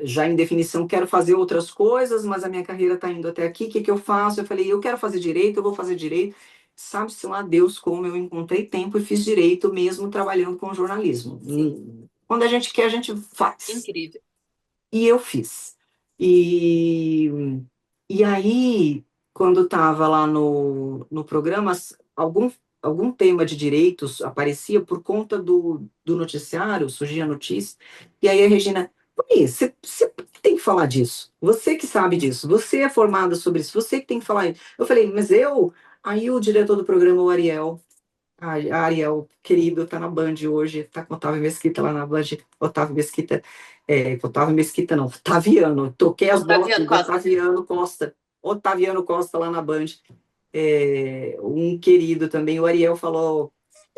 já em definição, quero fazer outras coisas, mas a minha carreira está indo até aqui, o que que eu faço? Eu falei, eu quero fazer direito, eu vou fazer direito. Sabe-se lá Deus como eu encontrei tempo e fiz direito mesmo trabalhando com jornalismo. Sim, Quando a gente quer, a gente faz. incrível. E eu fiz. E, e aí, quando estava lá no programa, algum tema de direitos aparecia por conta do noticiário, surgia a notícia, e aí a Regina, "Oi, você tem que falar disso, você que sabe disso, você é formada sobre isso, você que tem que falar isso." Eu falei, mas eu. Aí o diretor do programa, o Ariel, Ariel, querido, tá na Band hoje, tá com o Otávio Mesquita lá na Band. Otávio Mesquita, Otávio Mesquita não, Otaviano, toquei as bolas Otaviano tudo, Costa. Otaviano Costa lá na Band, um querido também, o Ariel falou,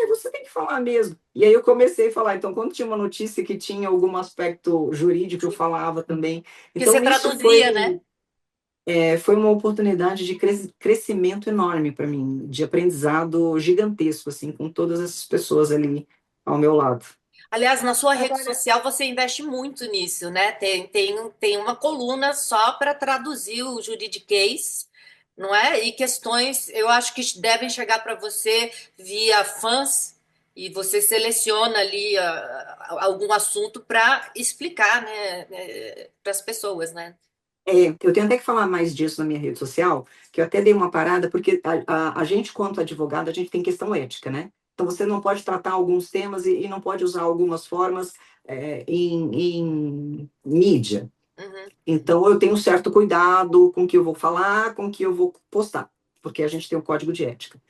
você tem que falar mesmo. E aí eu comecei a falar, então quando tinha uma notícia que tinha algum aspecto jurídico, eu falava também. Que você Então isso traduzia, né? foi uma oportunidade de crescimento enorme para mim, de aprendizado gigantesco, assim, com todas essas pessoas ali ao meu lado. Aliás, na sua rede Agora, social você investe muito nisso, né? Tem uma coluna só para traduzir o juridiquês, não é? E questões, eu acho que devem chegar para você via fãs e você seleciona ali algum assunto para explicar, né, para as pessoas, né? Eu tenho até que falar mais disso na minha rede social, que eu até dei uma parada, porque a gente, quanto advogado, a gente tem questão ética, né? Então você não pode tratar alguns temas e não pode usar algumas formas em mídia. Uhum. Então, eu tenho um certo cuidado com o que eu vou falar, com o que eu vou postar, porque a gente tem um código de ética.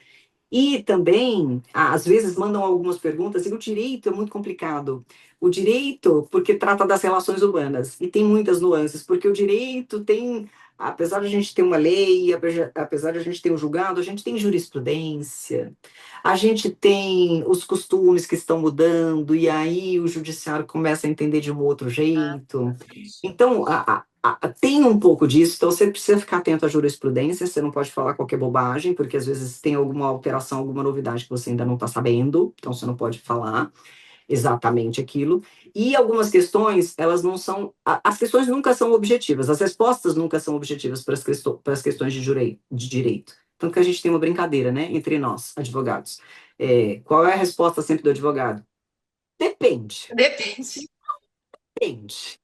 E também, às vezes, mandam algumas perguntas, e o direito é muito complicado. O direito, porque trata das relações humanas, e tem muitas nuances, porque o direito tem, apesar de a gente ter uma lei, apesar de a gente ter um julgado, a gente tem jurisprudência, a gente tem os costumes que estão mudando, e aí o judiciário começa a entender de um outro jeito. Então, tem um pouco disso, então você precisa ficar atento à jurisprudência, você não pode falar qualquer bobagem, porque às vezes tem alguma alteração, alguma novidade que você ainda não está sabendo, então você não pode falar exatamente aquilo. E algumas questões, elas não são. As questões nunca são objetivas, as respostas nunca são objetivas para as questões de direito. Tanto que a gente tem uma brincadeira, né, entre nós, advogados. Qual é a resposta sempre do advogado? Depende, Depende. depende.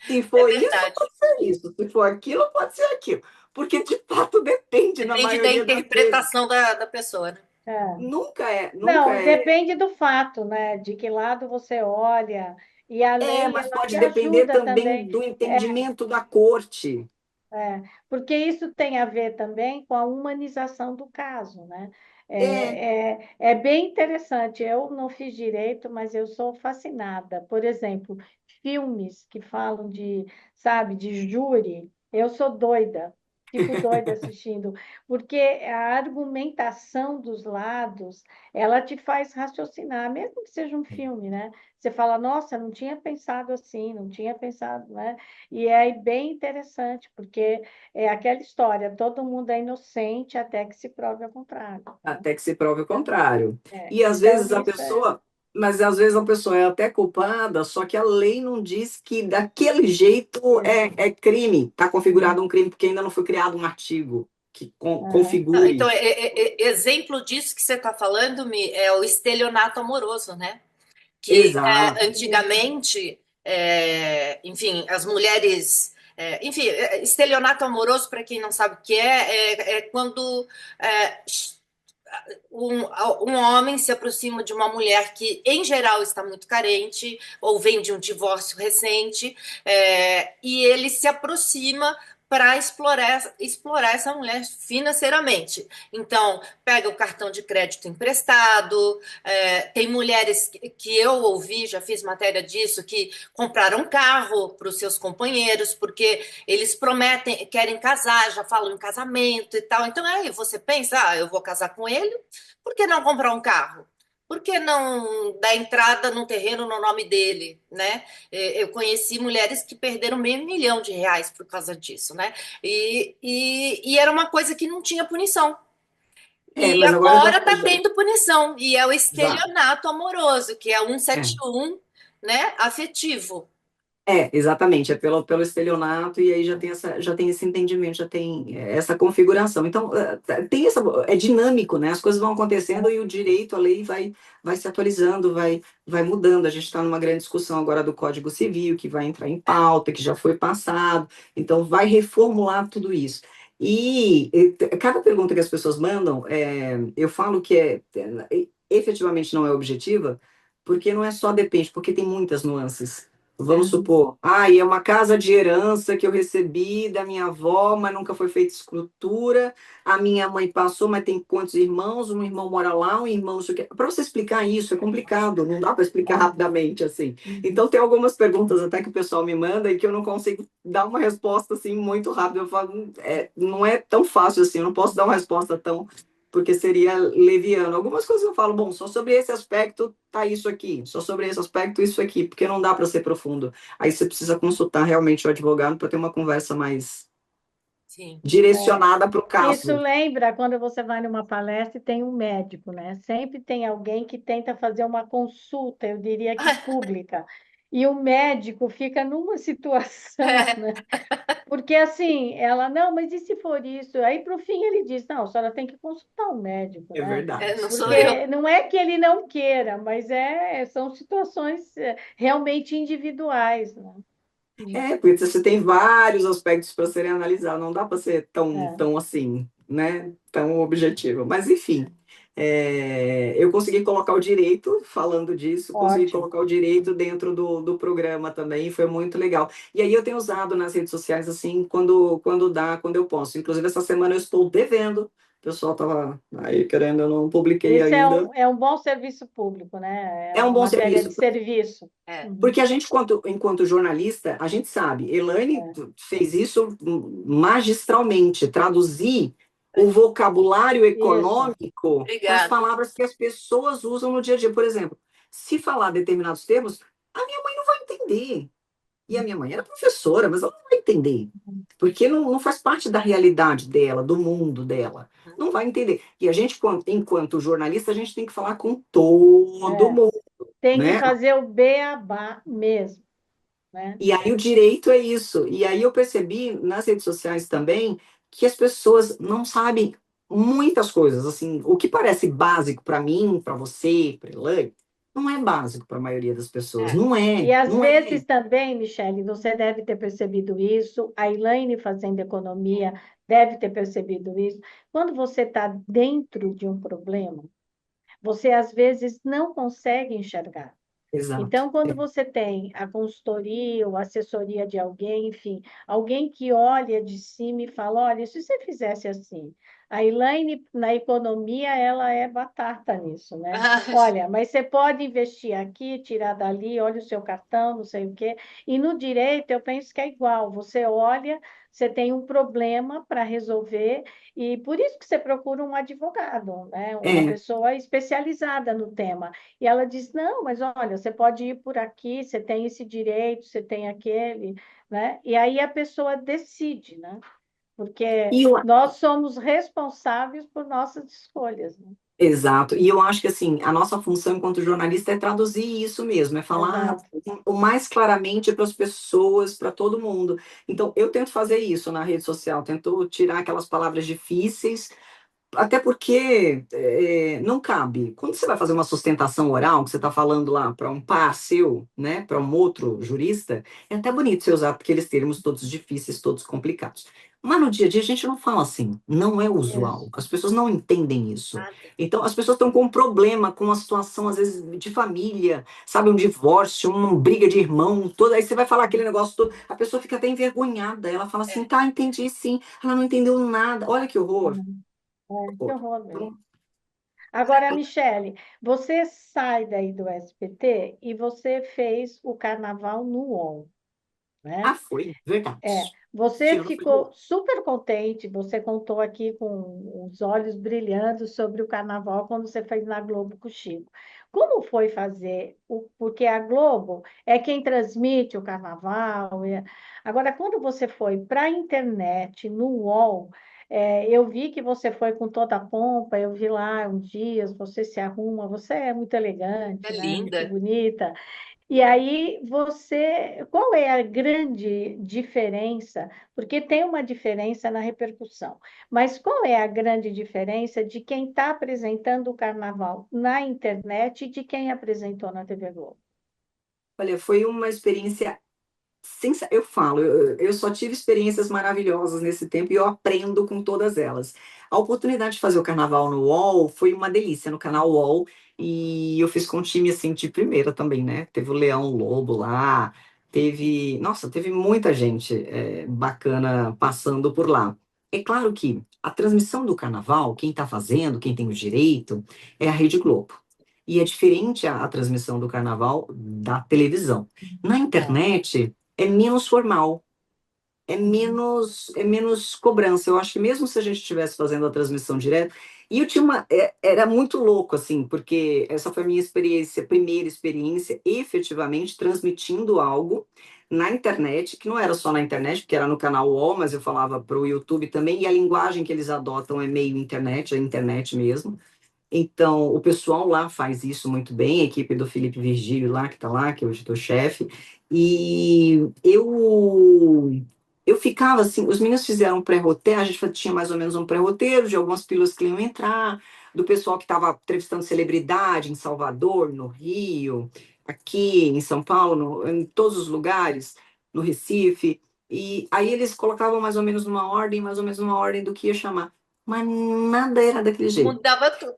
Se É for isso, verdade. pode ser isso. Se for aquilo, pode ser aquilo. Porque, de fato, depende na Depende da maioria das vezes. interpretação da pessoa, né? É. Nunca Não, é. depende do fato, né? De que lado você olha. E a lei, Mas ela te pode depender ajuda também também. do É, entendimento da corte. porque isso tem a ver também com a humanização do caso, né? É, É bem interessante. Eu não fiz direito, mas eu sou fascinada. Por exemplo, filmes que falam de, sabe, de júri, eu sou doida, fico doida assistindo, porque a argumentação dos lados, ela te faz raciocinar, mesmo que seja um filme, né? Você fala, nossa, não tinha pensado assim, não tinha pensado, né? E é bem interessante, porque é aquela história, todo mundo é inocente até que se prove ao contrário, né? até que se prove o contrário. E às Então, vezes a isso é. pessoa, mas às vezes a pessoa é até culpada, só que a lei não diz que daquele jeito é crime, está configurado um crime, porque ainda não foi criado um artigo que Aham. Não, então, configure. exemplo disso que você está falando, Mi, é o estelionato amoroso, né? Que Exato. Isso. antigamente, enfim, as mulheres. Enfim, estelionato amoroso, para quem não sabe o que é quando é, um, um homem se aproxima de uma mulher que, em geral, está muito carente ou vem de um divórcio recente, e ele se aproxima para explorar essa mulher financeiramente. Então, pega o cartão de crédito emprestado. Tem mulheres que eu ouvi, já fiz matéria disso, que compraram carro para os seus companheiros, porque eles prometem, querem casar, já falam em casamento e tal. Então, aí você pensa, eu vou casar com ele, por que não comprar um carro? Por que não dar entrada num terreno no nome dele, né? Eu conheci mulheres que perderam meio milhão de reais por causa disso, né? E era uma coisa que não tinha punição. E Mas agora agora está tendo punição, e é o já. estelionato amoroso, que é É. 171, né? Afetivo. Exatamente, pelo estelionato, e aí já tem esse entendimento, já tem essa configuração. Então, tem é dinâmico, né? As coisas vão acontecendo e o direito, a lei vai se atualizando, vai mudando. A gente está numa grande discussão agora do Código Civil, que vai entrar em pauta, que já foi passado, então vai reformular tudo isso. Cada pergunta que as pessoas mandam, eu falo que efetivamente não é objetiva, porque não é só depende, porque tem muitas nuances. Vamos supor, e é uma casa de herança que eu recebi da minha avó, mas nunca foi feita escritura. A minha mãe passou, mas tem quantos irmãos? Um irmão mora lá, um irmão não sei o quê. Para você explicar isso é complicado, não dá para explicar rapidamente assim. Então tem algumas perguntas até que o pessoal me manda e que eu não consigo dar uma resposta assim muito rápida. Eu falo, não é tão fácil assim, eu não posso dar uma resposta tão porque seria leviano. Algumas coisas eu falo, bom, só sobre esse aspecto tá isso aqui, só sobre esse aspecto isso aqui, porque não dá para ser profundo. Aí você precisa consultar realmente o advogado para ter uma conversa mais Sim. direcionada para o Isso caso. lembra quando você vai numa palestra e tem um médico, né? Sempre tem alguém que tenta fazer uma consulta, eu diria que pública. E o médico fica numa situação, né? Porque assim, ela, não, mas e se for isso? Aí, para o fim, ele diz, não, a senhora tem que consultar um médico, É né? verdade. Não sou eu. Porque não é que ele não queira, mas são situações realmente individuais, né? Porque você tem vários aspectos para serem analisados, não dá para ser É, tão assim, né? Tão objetivo. Mas, enfim, eu consegui colocar o direito, falando disso, consegui ótimo. colocar o direito dentro do programa também, foi muito legal. E aí eu tenho usado nas redes sociais, assim, quando dá, quando eu posso. Inclusive, essa semana eu estou devendo. O pessoal estava aí querendo, eu não publiquei Isso ainda. é um bom serviço público, né? É É um uma bom matéria de serviço. serviço. É. Uhum. Porque a gente, enquanto jornalista, a gente sabe, Elaine fez isso magistralmente, traduzir o vocabulário Isso. econômico para as Obrigada. palavras que as pessoas usam no dia a dia. Por exemplo, se falar determinados termos, a minha mãe não vai entender. E a minha mãe era professora, mas ela não vai entender. Porque não faz parte da realidade dela, do mundo dela. Não vai entender. E a gente, enquanto jornalista, a gente tem que falar com todo É. mundo, Tem que né? fazer o beabá mesmo, né? E aí o direito é isso. E aí eu percebi nas redes sociais também que as pessoas não sabem muitas coisas, assim, o que parece básico para mim, para você, para Elaine, não é básico para a maioria das pessoas, É. não E é, às não é. vezes também, Michele, você deve ter percebido isso, a Elaine fazendo economia deve ter percebido isso. Quando você está dentro de um problema, você às vezes não consegue enxergar. Exato. Então, quando você tem a consultoria ou assessoria de alguém, enfim, alguém que olha de cima e fala, olha, se você fizesse assim, a Elaine, na economia, ela é batata nisso, né? Olha, mas você pode investir aqui, tirar dali, olha o seu cartão, não sei o quê. E no direito, eu penso que é igual. Você olha, você tem um problema para resolver, e por isso que você procura um advogado, né? Uma É, pessoa especializada no tema. E ela diz: não, mas olha, você pode ir por aqui, você tem esse direito, você tem aquele, né? E aí a pessoa decide, né? Porque e eu, nós somos responsáveis por nossas escolhas, né? exato, e eu acho que assim, a nossa função enquanto jornalista é traduzir isso mesmo, é falar Exato. o mais claramente para as pessoas, para todo mundo. Então, eu tento fazer isso na rede social, tento tirar aquelas palavras difíceis. Até porque não cabe. Quando você vai fazer uma sustentação oral, que você está falando lá para um par seu, né, para um outro jurista, é até bonito você usar aqueles termos todos difíceis, todos complicados. Mas no dia a dia a gente não fala assim, não é usual. Isso. As pessoas não entendem isso. Nada. Então as pessoas estão com um problema com uma situação, às vezes, de família, sabe, um divórcio, uma briga de irmão, toda. Aí você vai falar aquele negócio todo, a pessoa fica até envergonhada. Ela fala assim, É. tá, entendi sim. Ela não entendeu nada. Olha que horror. Que horror mesmo. Agora, Michele, você sai daí do SPT e você fez o carnaval no UOL, Ah, né? foi, verdade. Você Esse ano foi ficou bom. super contente, você contou aqui com os olhos brilhando sobre o carnaval quando você fez na Globo com o Chico. Como foi fazer? Porque a Globo é quem transmite o carnaval. Agora, quando você foi para a internet, no UOL, eu vi que você foi com toda a pompa, eu vi lá uns dias, você se arruma, você é muito É elegante, né? Muito linda. bonita. E aí você, qual é a grande diferença? Porque tem uma diferença na repercussão, mas qual é a grande diferença de quem está apresentando o carnaval na internet e de quem apresentou na TV Globo? Olha, foi uma experiência eu falo, eu só tive experiências maravilhosas nesse tempo e eu aprendo com todas elas. A oportunidade de fazer o carnaval no UOL foi uma delícia no canal UOL e eu fiz com um time assim de primeira também, né? Teve o Leão Lobo lá, teve, nossa, teve muita gente bacana passando por lá. É claro que a transmissão do carnaval, quem está fazendo, quem tem o direito, é a Rede Globo. E é diferente a transmissão do carnaval da televisão. Na É. internet, é menos formal, é menos cobrança. Eu acho que mesmo se a gente estivesse fazendo a transmissão direta, e eu tinha era muito louco, assim, porque essa foi a minha experiência, primeira experiência, efetivamente transmitindo algo na internet, que não era só na internet, porque era no canal UOL, mas eu falava para o YouTube também, e a linguagem que eles adotam é meio internet, é internet mesmo. Então, o pessoal lá faz isso muito bem, a equipe do Felipe Virgílio lá, que está lá, que é o editor-chefe, e eu ficava assim, os meninos fizeram um pré-roteiro, a gente tinha mais ou menos um pré-roteiro de algumas pílulas que iam entrar, do pessoal que estava entrevistando celebridade em Salvador, no Rio, aqui em São Paulo, em todos os lugares, no Recife, e aí eles colocavam mais ou menos numa ordem, mais ou menos numa ordem do que ia chamar, mas nada era daquele jeito. Mudava tudo.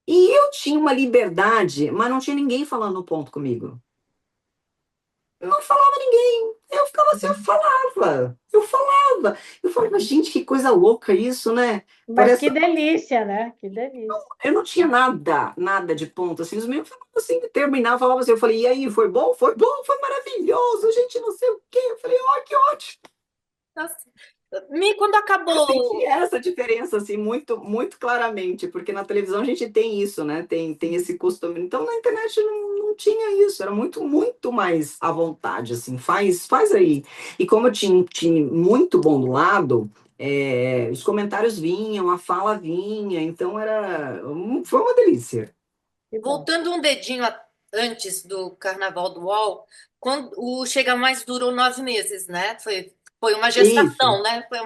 E eu tinha uma liberdade, mas não tinha ninguém falando no ponto comigo. Eu não falava ninguém. Eu ficava assim, eu falava. Eu falava. Eu falava, gente, que coisa louca isso, né? Mas Parece. que delícia, né? Que delícia. Eu não tinha nada de ponto, assim. Os meus falavam assim, terminava, falava assim. Eu falei, e aí, foi bom? Foi bom, foi maravilhoso, gente, não sei o quê. Eu falei, ó, que ótimo. Nossa. Quando Eu senti acabou. essa diferença, assim, muito, muito claramente, porque na televisão a gente tem isso, né? Tem esse costume. Então, na internet não tinha isso, era muito, muito mais à vontade, assim, faz aí. E como eu tinha um time muito bom do lado, os comentários vinham, a fala vinha, então foi uma delícia. Que bom. Voltando um dedinho antes do Carnaval do UOL, quando o Chega Mais durou 9 meses, né? Foi uma Isso, gestação, né? foi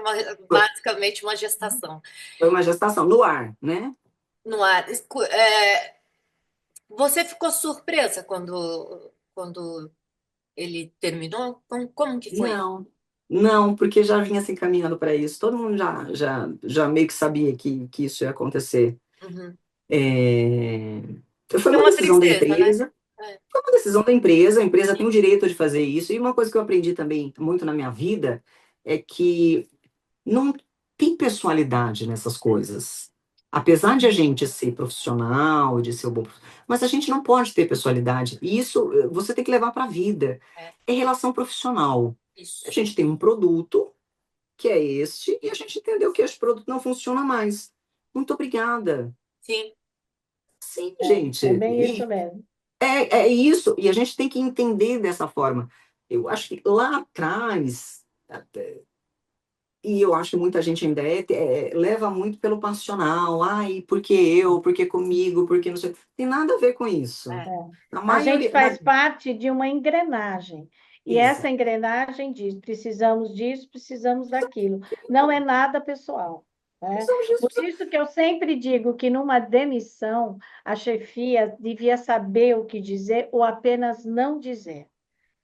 Basicamente uma gestação foi uma gestação no ar, né? no ar. Você ficou surpresa quando ele terminou? Como que foi? Não, não, porque já vinha se encaminhando para isso. Todo mundo já meio que sabia que isso ia acontecer. Uhum. É, foi Foi uma uma decisão da tristeza, né? empresa. É, Foi uma decisão da empresa. A empresa tem sim. o direito de fazer isso. E uma coisa que eu aprendi também muito na minha vida é que não tem pessoalidade nessas coisas. Apesar de a gente ser profissional, de ser um bom, mas a gente não pode ter pessoalidade. E isso você tem que levar para a vida. É, É relação profissional. A isso. gente tem um produto que é este e a gente entendeu que este produto não funciona mais. Muito obrigada. Sim, Sim, É gente. bem isso E mesmo. é isso. E a gente tem que entender dessa forma. Eu acho que lá atrás e eu acho que muita gente ainda leva muito pelo passional. Ai, porque eu, porque comigo, porque não sei. Tem nada a ver com isso. é, A A gente maioria. faz parte de uma engrenagem. E essa Exato. engrenagem diz: precisamos disso, precisamos daquilo. Não é nada pessoal, né? Precisamos Por disso. isso que eu sempre digo que numa demissão a chefia devia saber o que dizer ou apenas não dizer,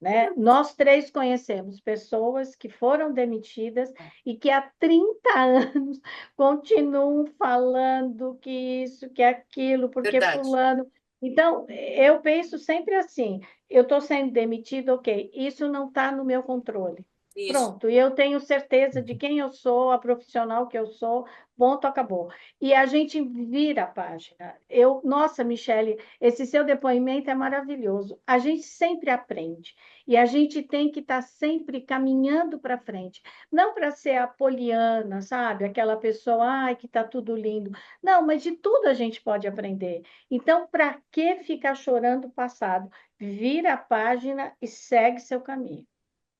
né? Nós três conhecemos pessoas que foram demitidas e que há 30 anos continuam falando que isso, que aquilo, porque verdade. fulano. Então, eu penso sempre assim: eu estou sendo demitido, ok, isso não está no meu controle. Isso. Pronto, e eu tenho certeza de quem eu sou, a profissional que eu sou, ponto, acabou. E a gente vira a página. Nossa, Michele, esse seu depoimento é maravilhoso. A gente sempre aprende. E a gente tem que estar sempre caminhando para frente. Não para ser a poliana, sabe? Aquela pessoa, ai, que está tudo lindo. Não, mas de tudo a gente pode aprender. Então, para que ficar chorando o passado? Vira a página e segue seu caminho.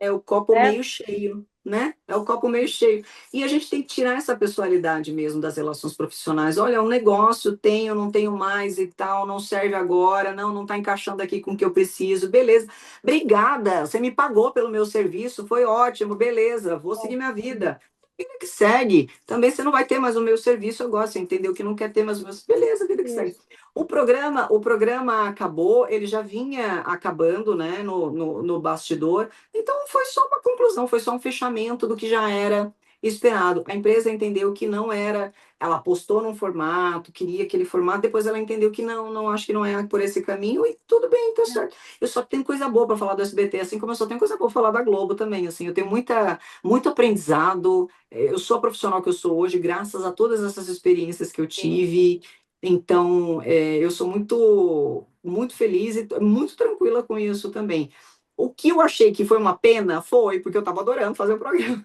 É o copo meio Certo? cheio, né? É o copo meio cheio. E a gente tem que tirar essa pessoalidade mesmo das relações profissionais. Olha, é um negócio, tenho, não tenho mais e tal, não serve agora, não está encaixando aqui com o que eu preciso. Beleza. Obrigada, você me pagou pelo meu serviço, foi ótimo, beleza, vou seguir minha vida. Vida que segue. Também você não vai ter mais o meu serviço agora, você entendeu que não quer ter mais o meu. Beleza, vida que segue. Isso. O programa acabou, ele já vinha acabando, né, no bastidor. Então, foi só uma conclusão, foi só um fechamento do que já era esperado. A empresa entendeu que não era, ela apostou num formato, queria aquele formato, depois ela entendeu que não, não acho que não é por esse caminho, e tudo bem, tá certo. Eu só tenho coisa boa para falar do SBT, assim como eu só tenho coisa boa para falar da Globo também, assim, eu tenho muito aprendizado, eu sou a profissional que eu sou hoje, graças a todas essas experiências que eu Sim. tive, então, eu sou muito feliz e muito tranquila com isso também. O que eu achei que foi uma pena foi porque eu estava adorando fazer o programa.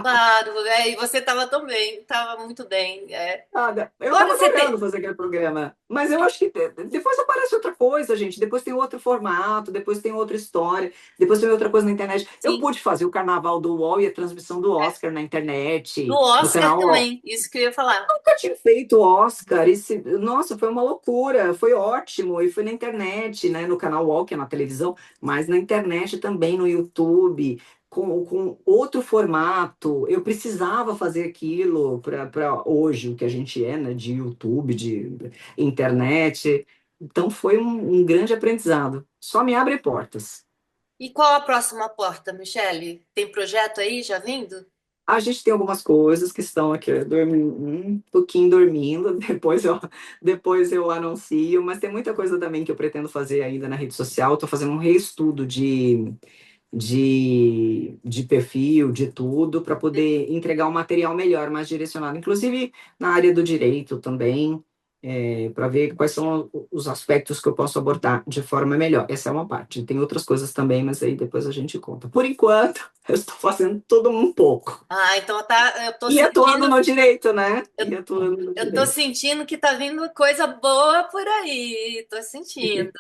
Claro, e você estava tão bem, estava muito bem. Nada. Eu Agora estava você adorando tem. fazer aquele programa. Mas eu acho que depois aparece outra coisa, gente. Depois tem outro formato, depois tem outra história, depois tem outra coisa na internet. Eu Sim, pude fazer o carnaval do UOL e a transmissão do é. Oscar na Do internet, no Oscar canal UOL. também, isso que eu ia falar. Nunca tinha feito Oscar. Nossa, foi uma loucura, foi ótimo. E foi na internet, né? No canal UOL, que é na televisão, mas na internet também, no YouTube, com outro formato. Eu precisava fazer aquilo para hoje, o que a gente é, né? De YouTube, de internet. Então foi um grande aprendizado. Só me abre portas. E qual a próxima porta, Michele? Tem projeto aí já vindo? A gente tem algumas coisas que estão aqui dormindo, um pouquinho dormindo, depois eu anuncio, mas tem muita coisa também que eu pretendo fazer ainda na rede social. Estou fazendo um reestudo de perfil, de tudo, para poder entregar um material melhor, mais direcionado, inclusive na área do direito também, para ver quais são os aspectos que eu posso abordar de forma melhor. Essa é uma parte. Tem outras coisas também, mas aí depois a gente conta. Por enquanto, eu estou fazendo tudo um pouco. Ah, então tá, E atuando no direito, né? E atuando no eu tô direito. sentindo que tá vindo coisa boa por aí. Tô sentindo.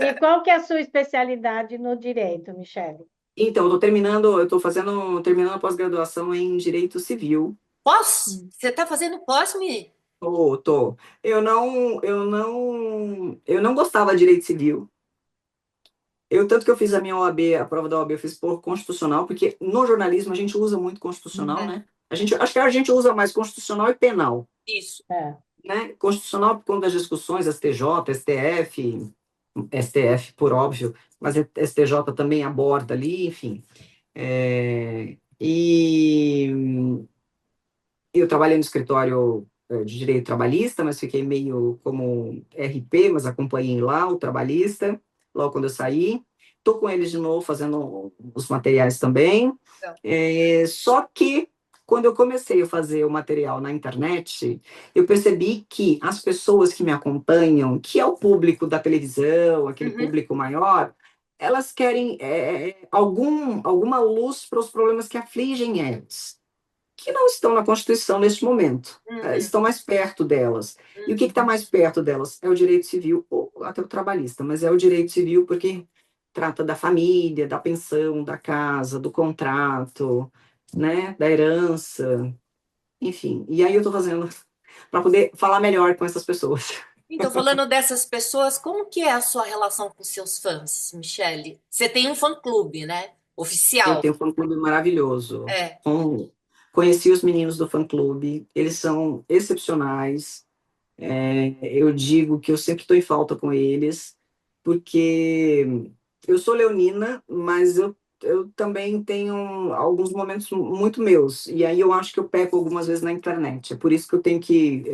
E qual que é a sua especialidade no direito, Michele? Então, terminando a pós-graduação em Direito Civil. Pós? Você tá fazendo pós, Mi? Tô. Eu não gostava de Direito Civil. Tanto que eu fiz a minha OAB, a prova da OAB eu fiz por constitucional, porque no jornalismo a gente usa muito constitucional, É, né? Acho que a gente usa mais constitucional e penal, isso. É. né? Constitucional por conta das discussões, STJ, STF, STF por óbvio, mas STJ também aborda ali, enfim. E eu trabalhei no escritório de direito trabalhista, mas fiquei meio como RP, mas acompanhei lá o trabalhista, logo quando eu saí. Estou com eles de novo, fazendo os materiais também. Então, Só que, quando eu comecei a fazer o material na internet, eu percebi que as pessoas que me acompanham, que é o público da televisão, aquele uhum, público maior, elas querem alguma luz para os problemas que afligem eles, que não estão na Constituição neste momento, uhum, estão mais perto delas. E o que uhum. está mais perto delas? É o direito civil, ou até o trabalhista, mas é o direito civil porque trata da família, da pensão, da casa, do contrato, né, da herança, enfim. E aí eu estou fazendo para poder falar melhor com essas pessoas. Então, falando dessas pessoas, como que é a sua relação com seus fãs, Michele? Você tem um fã-clube, né? Eu Oficial. tenho um fã-clube maravilhoso. É. Conheci os meninos do fã-clube, eles são excepcionais. Eu digo que eu sempre estou em falta com eles, porque eu sou leonina, mas eu também tenho alguns momentos muito meus, e aí eu acho que eu peco algumas vezes na internet. É por isso que é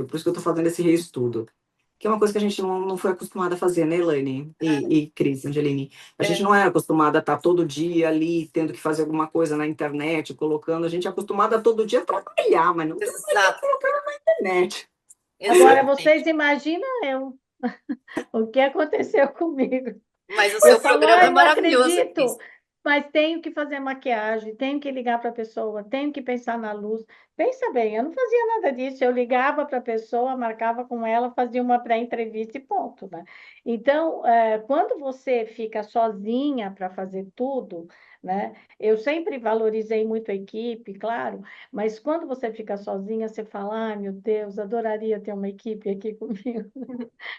por isso que eu estou fazendo esse reestudo. Que é uma coisa que a gente não foi acostumada a fazer, né, Elaine e Cris, Angeline? A gente É, não era acostumada a estar todo dia ali, tendo que fazer alguma coisa na internet, colocando. A gente é acostumada a todo dia trabalhar, mas não trabalhar exato, colocando na internet. Agora, vocês exatamente. imaginam eu, o que aconteceu comigo? Mas o Eu seu falo, programa é ai, não maravilhoso, acredito, Cris. mas tenho que fazer maquiagem, tenho que ligar para a pessoa, tenho que pensar na luz. Pensa bem, eu não fazia nada disso, eu ligava para a pessoa, marcava com ela, fazia uma pré-entrevista e ponto, né? Então, quando você fica sozinha para fazer tudo, né? Eu sempre valorizei muito a equipe, claro, mas quando você fica sozinha, você fala, ai, meu Deus, adoraria ter uma equipe aqui comigo,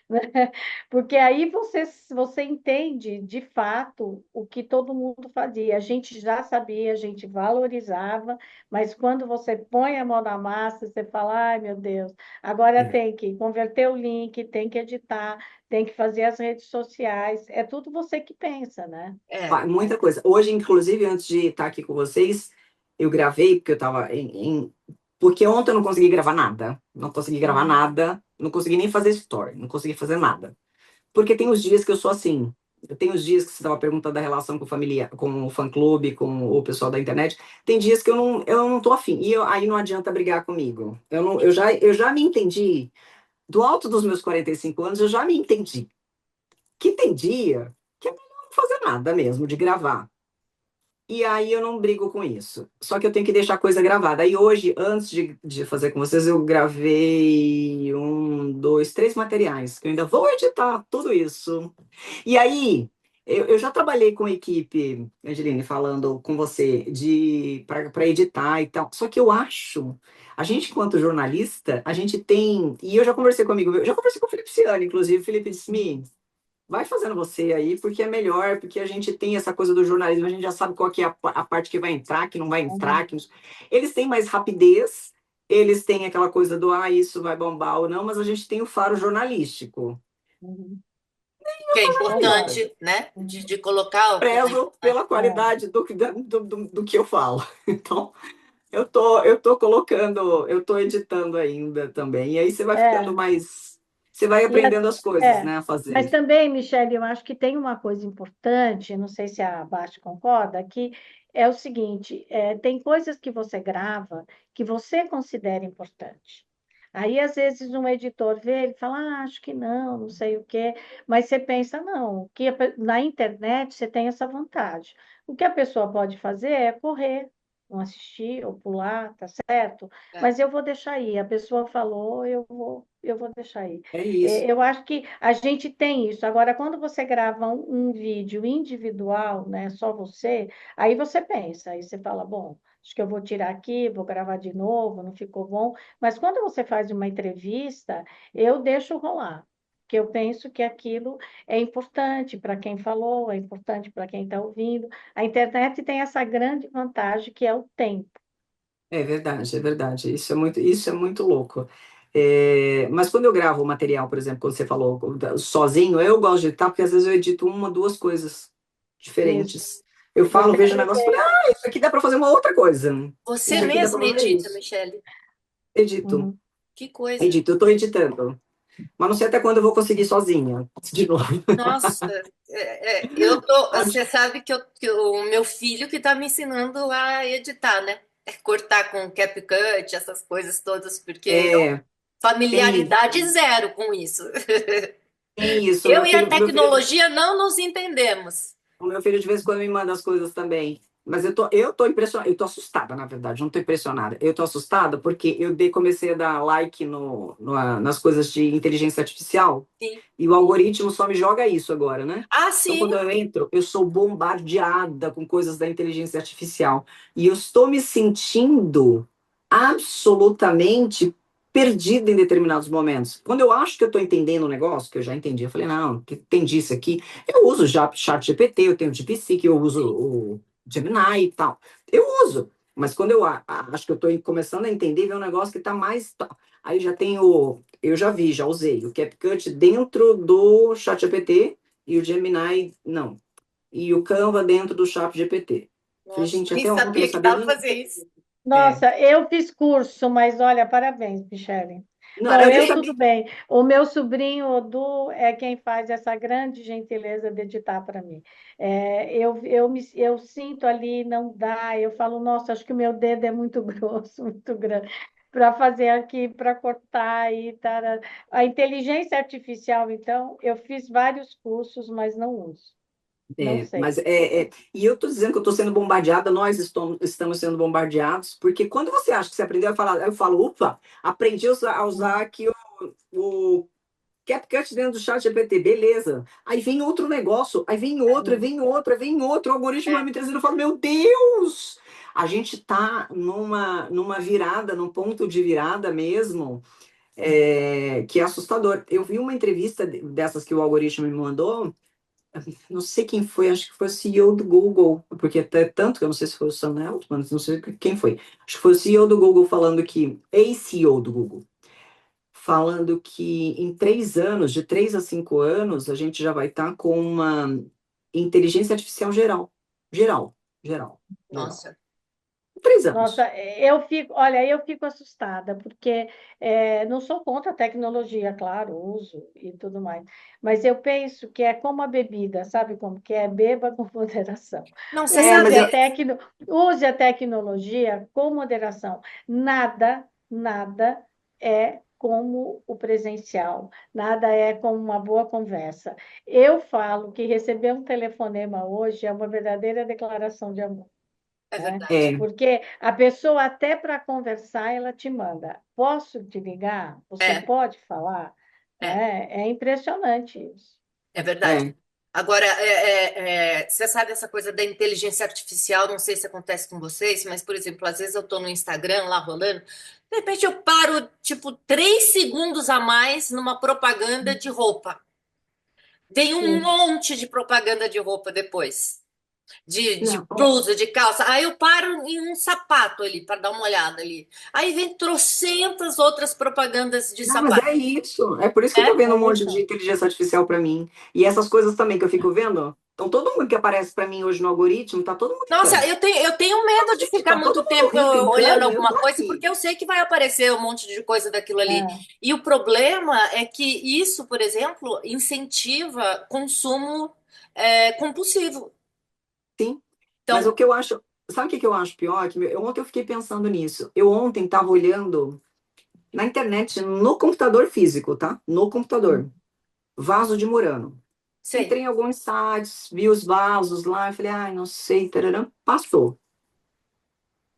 né? Porque aí você entende de fato o que todo mundo fazia. A gente já sabia, a gente valorizava, mas quando você põe a mão na massa, você fala: ai meu Deus, agora É. tem que converter o link, tem que editar, tem que fazer as redes sociais. É tudo você que pensa, né? É, Muita coisa. Hoje, inclusive, antes de estar aqui com vocês, eu gravei, porque eu estava Porque ontem eu não consegui gravar nada. Não consegui gravar Uhum, nada. Não consegui nem fazer story. Não consegui fazer nada. Porque tem os dias que eu sou assim. Tem os dias que você estava perguntando da relação com família, com o fã-clube, com o pessoal da internet. Tem dias que eu não tô afim. Aí não adianta brigar comigo. Eu já me entendi. Do alto dos meus 45 anos, eu já me entendi. Que tem dia que é melhor não fazer nada mesmo, de gravar. E aí eu não brigo com isso. Só que eu tenho que deixar a coisa gravada. Aí hoje, antes de fazer com vocês, eu gravei um, dois, três materiais, que eu ainda vou editar tudo isso. E aí, eu já trabalhei com equipe, Angeline, falando com você, para editar e tal. Só que eu acho, a gente, enquanto jornalista, a gente tem. E eu já conversei com um amigo meu, eu já conversei com o Felipe Ciani, inclusive, o Felipe disse: vai fazendo você aí, porque é melhor, porque a gente tem essa coisa do jornalismo, a gente já sabe qual que é a parte que vai entrar, que não vai entrar. uhum, Eles têm mais rapidez, eles têm aquela coisa do, isso vai bombar ou não, mas a gente tem o faro jornalístico. uhum. que é Concordo. importante, né? De, Uhum. de colocar o que vai Prezo importar. pela qualidade do que eu falo. Então, eu tô colocando, eu tô editando ainda também, e aí você vai ficando É. mais, você vai E aprendendo as coisas, é, né, a mas fazer. também, Michele, eu acho que tem uma coisa importante, não sei se a Basti concorda, que é o seguinte, tem coisas que você grava que você considera importante. Aí, às vezes, um editor vê, ele fala, acho que não, não sei o quê, mas você pensa, não, que na internet você tem essa vantagem. O que a pessoa pode fazer é correr, não assistir ou pular, tá certo? É, Mas eu vou deixar aí, a pessoa falou, eu vou deixar aí. É isso. Eu acho que a gente tem isso. Agora, quando você grava um vídeo individual, né, só você, aí você pensa, aí você fala, bom, acho que eu vou tirar aqui, vou gravar de novo, não ficou bom. Mas quando você faz uma entrevista, eu deixo rolar. porque eu penso que aquilo é importante para quem falou, é importante para quem está ouvindo. A internet tem essa grande vantagem que é o tempo. É verdade, é verdade. Isso é muito louco. Mas quando eu gravo o material, por exemplo, quando você falou sozinho, eu gosto de editar, porque às vezes eu edito uma, duas coisas Isso. diferentes. Eu falo, Você vejo o negócio e falo, aproveita. isso aqui dá para fazer uma outra coisa. Você Isso aqui dá para mesma fazer edita, isso. Michele? Edito, Uhum. Que coisa. edito, eu estou editando. Mas não sei até quando eu vou conseguir sozinha, de novo. Nossa, você sabe que o meu filho que está me ensinando a editar, né? Cortar com CapCut, essas coisas todas, porque É, tem familiaridade isso, zero com isso. tem isso. Eu e a tecnologia não nos entendemos. O meu filho de vez em quando me manda as coisas também. Mas eu tô impressionada, eu tô assustada, na verdade, não tô impressionada. Eu tô assustada porque comecei a dar like nas coisas de inteligência artificial Sim. e o algoritmo só me joga isso agora, né? Ah, Então, sim. quando eu entro, eu sou bombardeada com coisas da inteligência artificial. E eu estou me sentindo absolutamente perdida em determinados momentos. Quando eu acho que eu estou entendendo o negócio, que eu já entendi, eu falei, não, que entendi isso aqui. Eu uso já chat GPT, eu tenho o DeepSeek, eu uso Sim. o Gemini e tal. Eu uso. Mas quando eu acho que eu estou começando a entender, ver um negócio que está mais. Aí já tenho. Eu já vi, já usei o CapCut dentro do ChatGPT e o Gemini, não. E o Canva dentro do ChatGPT. Falei, Nossa, gente, nem até ontem eu não sabia que sabia dava nem. pra fazer isso. É. Nossa, eu fiz curso, mas olha, parabéns, Michele. Não, Bom, eu nem eu sabia. tudo bem. O meu sobrinho, o Du, é quem faz essa grande gentileza de editar para mim. Eu sinto ali, não dá, eu falo, nossa, acho que o meu dedo é muito grosso, muito grande, para fazer aqui, para cortar e tal. A inteligência artificial, então, eu fiz vários cursos, mas não uso. Não sei. Mas e eu estou dizendo que eu estou sendo bombardeada, nós estamos sendo bombardeados, porque quando você acha que você aprendeu a falar, eu falo, ufa, aprendi a usar aqui o CapCut dentro do chat GPT, beleza. Aí vem outro negócio, aí vem outro, aí vem outro, aí vem outro, o algoritmo vai É, me trazendo, eu falo, meu Deus! A gente está numa virada, num ponto de virada mesmo, que é assustador. Eu vi uma entrevista dessas que o algoritmo me mandou, não sei quem foi, acho que foi o CEO do Google, porque até tanto que eu não sei se foi o Sam Altman, não sei quem foi. Acho que foi o CEO do Google falando que, ex-CEO do Google, falando que em 3 anos, de 3 a 5 anos, a gente já vai estar com uma inteligência artificial geral. Geral, geral, geral. nossa. 3 anos. Nossa, eu fico, olha, eu fico assustada, porque não sou contra a tecnologia, claro, uso e tudo mais, mas eu penso que é como a bebida, sabe como que é? Beba com moderação. Não, você É, mas Use a, eu, tecno, use a tecnologia com moderação. Nada, nada é como o presencial, nada é como uma boa conversa. Eu falo que receber um telefonema hoje é uma verdadeira declaração de amor, é né? verdade. é, Porque a pessoa, até para conversar, ela te manda: posso te ligar? Você É, pode falar? é, Né? É impressionante isso. é verdade. é. Agora, você sabe essa coisa da inteligência artificial, não sei se acontece com vocês, mas, por exemplo, às vezes eu estou no Instagram lá rolando, de repente eu paro, tipo, 3 segundos a mais numa propaganda de roupa. Vem um Sim. monte de propaganda de roupa depois. De Não, blusa, de calça. Aí eu paro em um sapato ali para dar uma olhada ali. Aí vem trocentas outras propagandas de não, mas sapato, é isso. É por isso que eu tô né? vendo um É monte de isso. inteligência artificial para mim. E essas coisas também que eu fico vendo. Então, todo mundo que aparece para mim hoje no algoritmo, tá todo mundo em Nossa, câncer. eu tenho medo de Gente, ficar tá todo muito mundo tempo rico em olhando câncer, eu alguma tô coisa, porque aqui. eu sei que vai aparecer um monte de coisa daquilo ali. É. E o problema é que isso, por exemplo, incentiva consumo compulsivo. Sim. Mas o Então, que eu acho. Sabe o que eu acho pior? Ontem eu fiquei pensando nisso. Eu ontem estava olhando na internet, no computador físico, tá? No computador. Vaso de Murano. sei, Entrei em alguns sites, vi os vasos lá, e falei, ai, não sei, tararã. Passou.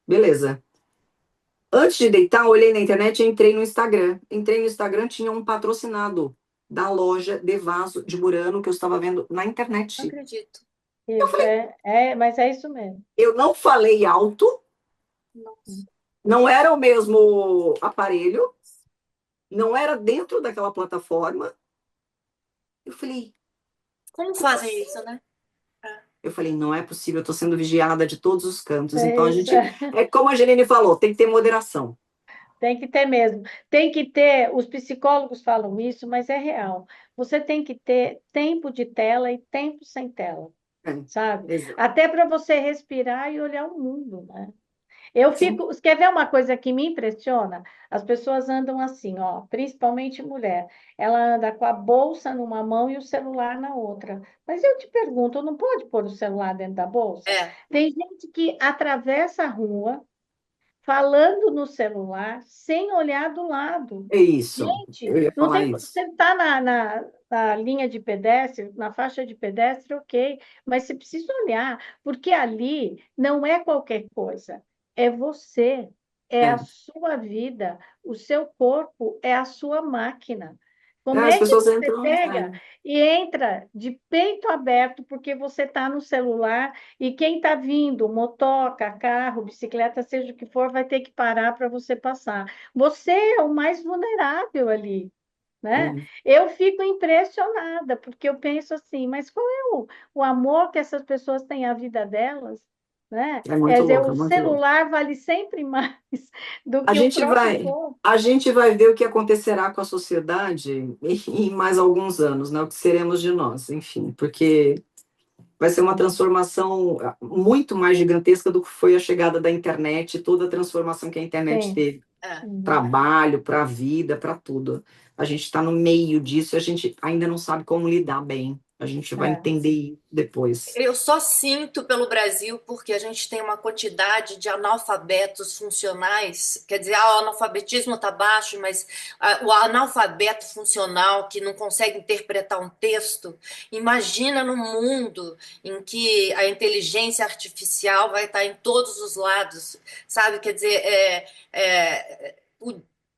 Beleza. Antes de deitar, olhei na internet e entrei no Instagram. Entrei no Instagram, tinha um patrocinado da loja de vaso de Murano que eu estava vendo na não internet. acredito. Eu Isso, falei, mas é isso mesmo. eu não falei alto, Nossa. não era o mesmo aparelho, não era dentro daquela plataforma, Eu falei, Como como fazem assim? isso, né? É. Eu falei, não é possível, eu tô sendo vigiada de todos os cantos. Então a É isso. gente, é como a Gelene falou, tem que ter moderação. Tem que ter mesmo. Tem que ter, os psicólogos falam isso, mas é real. Você tem que ter tempo de tela e tempo sem tela, É, sabe? exato. Até para você respirar e olhar o mundo, né? Eu Sim, fico. Quer ver uma coisa que me impressiona? As pessoas andam assim, ó, principalmente mulher. Ela anda com a bolsa numa mão e o celular na outra. Mas eu te pergunto, não pode pôr o celular dentro da bolsa? É. Tem gente que atravessa a rua falando no celular sem olhar do lado. é isso. Gente, Eu ia não falar tem, isso. você está na linha de pedestre, na faixa de pedestre, ok, mas você precisa olhar, porque ali não é qualquer coisa, é você, é a É. sua vida, o seu corpo é a sua máquina. É, Como as é que pessoas você entram. pega e entra de peito aberto porque você está no celular e quem está vindo, motoca, carro, bicicleta, seja o que for, vai ter que parar para você passar. Você é o mais vulnerável ali, né? É, Eu fico impressionada, porque eu penso assim, mas qual é o amor que essas pessoas têm à vida delas, né? é Quer muito dizer, louco, é o muito louco. celular vale sempre mais do A que o gente próprio vai, corpo. a gente vai ver o que acontecerá com a sociedade em mais alguns anos, né? O que seremos de nós, enfim, porque vai ser uma transformação muito mais gigantesca do que foi a chegada da internet, toda a transformação que a internet Sim. teve, É. Uhum. trabalho, para a vida, para tudo. A gente está no meio disso e a gente ainda não sabe como lidar bem. A gente vai É, entender depois. Eu só sinto pelo Brasil porque a gente tem uma quantidade de analfabetos funcionais, quer dizer, o analfabetismo está baixo, mas o analfabeto funcional que não consegue interpretar um texto, imagina no mundo em que a inteligência artificial vai estar em todos os lados, sabe? Quer dizer,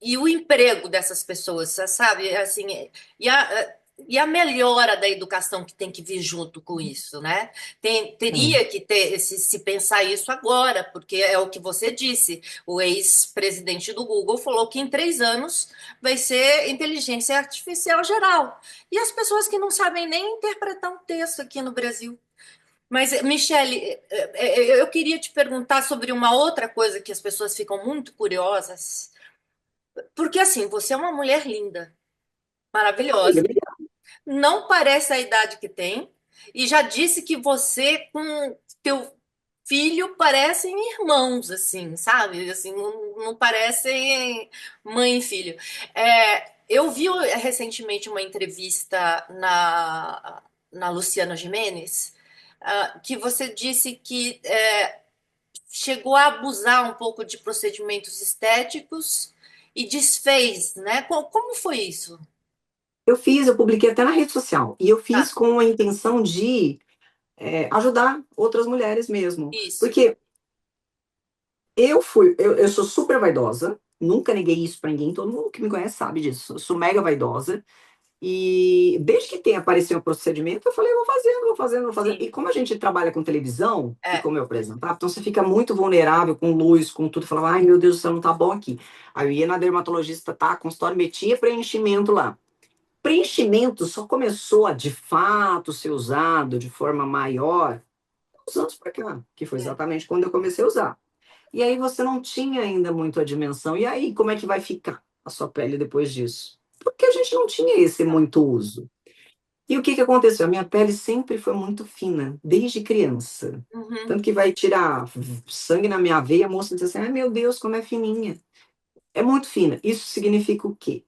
e o emprego dessas pessoas, sabe? Assim, e a, e a melhora da educação que tem que vir junto com isso, né? É, Teria que ter se pensar isso agora, porque é o que você disse. O ex-presidente do Google falou que em 3 anos vai ser inteligência artificial geral. E as pessoas que não sabem nem interpretar um texto aqui no Brasil. Mas, Michele, eu queria te perguntar sobre uma outra coisa que as pessoas ficam muito curiosas. Porque, assim, você é uma mulher linda, amiga, maravilhosa. Não parece a idade que tem. E já disse que você com teu filho parecem irmãos, assim, sabe? Assim, não parecem mãe e filho. Eu vi recentemente uma entrevista na Luciana Gimenez, que você disse que chegou a abusar um pouco de procedimentos estéticos e desfez, né? Como foi isso? eu publiquei até na rede social, e eu Tá, fiz com a intenção de ajudar outras mulheres mesmo. isso. Porque eu sou super vaidosa, nunca neguei isso pra ninguém, todo mundo que me conhece sabe disso. Eu sou mega vaidosa. E desde que tem aparecido o procedimento, eu falei, vou fazendo, vou fazendo, vou fazendo. Sim, E como a gente trabalha com televisão, e é, como eu apresentava, então você fica muito vulnerável com luz, com tudo. Falava, ai meu Deus do céu, não tá bom aqui. Aí eu ia na dermatologista, tá, consultório, metia preenchimento lá. Preenchimento só começou a, de fato, ser usado de forma maior uns anos pra cá, que foi é. exatamente quando eu comecei a usar. E aí você não tinha ainda muito a dimensão. E aí, como é que vai ficar a sua pele depois disso? Porque a gente não tinha esse Não. muito uso. E o que que aconteceu? A minha pele sempre foi muito fina, desde criança. Uhum. Tanto que vai tirar sangue na minha veia, a moça diz assim: ai meu Deus, como é fininha. É muito fina. Isso significa o quê?